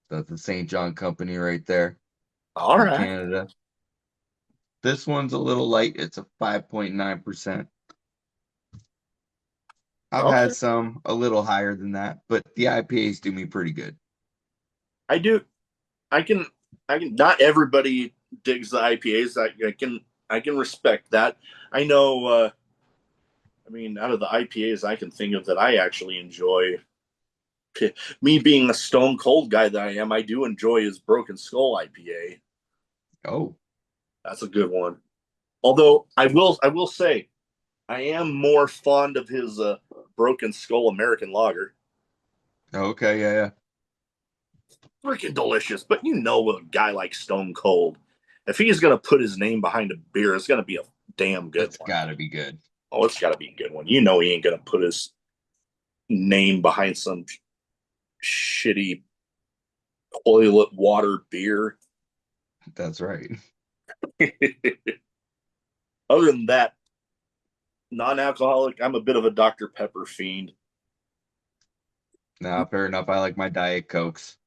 That's the St. John Company right there. All from right. Canada. This one's a little light. It's a 5.9%. I've Okay. had some a little higher than that, but the IPAs do me pretty good. I do. I can. I can. Not everybody digs the IPAs. I can respect that. I know. I mean, out of the IPAs I can think of that I actually enjoy, me being a stone cold guy that I am, I do enjoy his Broken Skull IPA. Oh, That's a good one. Although I will say, I am more fond of his Broken Skull American Lager. okay, yeah, yeah. Freaking delicious. But you know, a guy like Stone Cold, if he's gonna put his name behind a beer, it's gonna be a damn good It's one. got to be good. Oh, it's got to be a good one. You know, he ain't gonna put his name behind some shitty toilet water beer. That's right. Other than that, non-alcoholic, I'm a bit of a Dr. Pepper fiend. Now, fair enough. I like my Diet Cokes.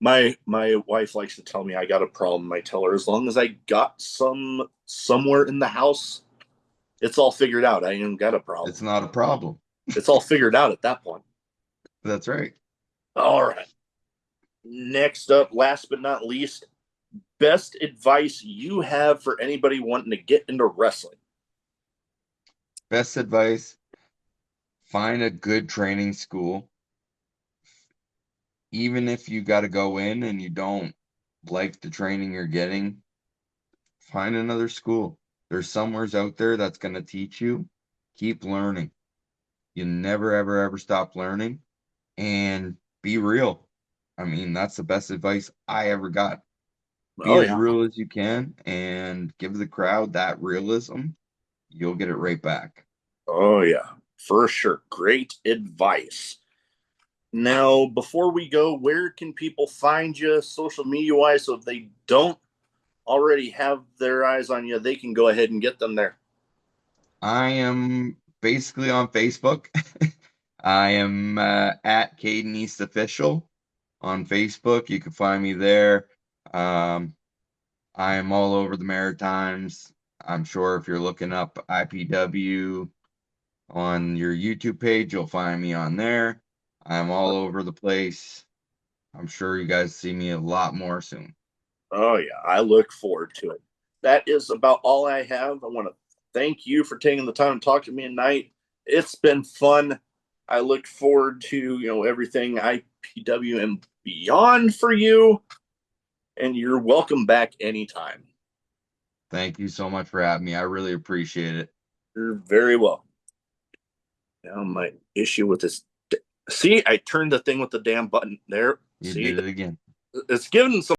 My wife likes to tell me I got a problem. I tell her as long as I got some somewhere in the house, it's all figured out. I ain't got a It's problem. not a problem. It's all figured out at that point. That's right. All right. Next up, last but not least, best advice you have for anybody wanting to get into wrestling. Best advice, find a good training school. Even if you got to go in and you don't like the training you're getting, find another school. There's somewheres out there that's going to teach you. Keep learning. You never, ever, ever stop learning and be real. I mean, that's the best advice I ever got. Be Oh as yeah. real as you can and give the crowd that realism. You'll get it right back. Oh yeah. For sure. Great advice. Now, before we go, where can people find you social media wise? So if they don't already have their eyes on you, they can go ahead and get them there. I am basically on Facebook. I am at Kayden East Official on Facebook. You can find me there. Um, I am all over the Maritimes. I'm sure if you're looking up IPW on your YouTube page, you'll find me on there. I'm all over the place. I'm sure you guys see me a lot more soon. Oh yeah, I look forward to it. That is about all I have. I want to thank you for taking the time to talk to me tonight. It's been fun. I look forward to everything IPW and beyond for you. And you're welcome back anytime. Thank you so much for having me. I really appreciate it. You're very welcome. Now my issue with this. See, I turned the thing with the damn button there. You See, did it again. it's given some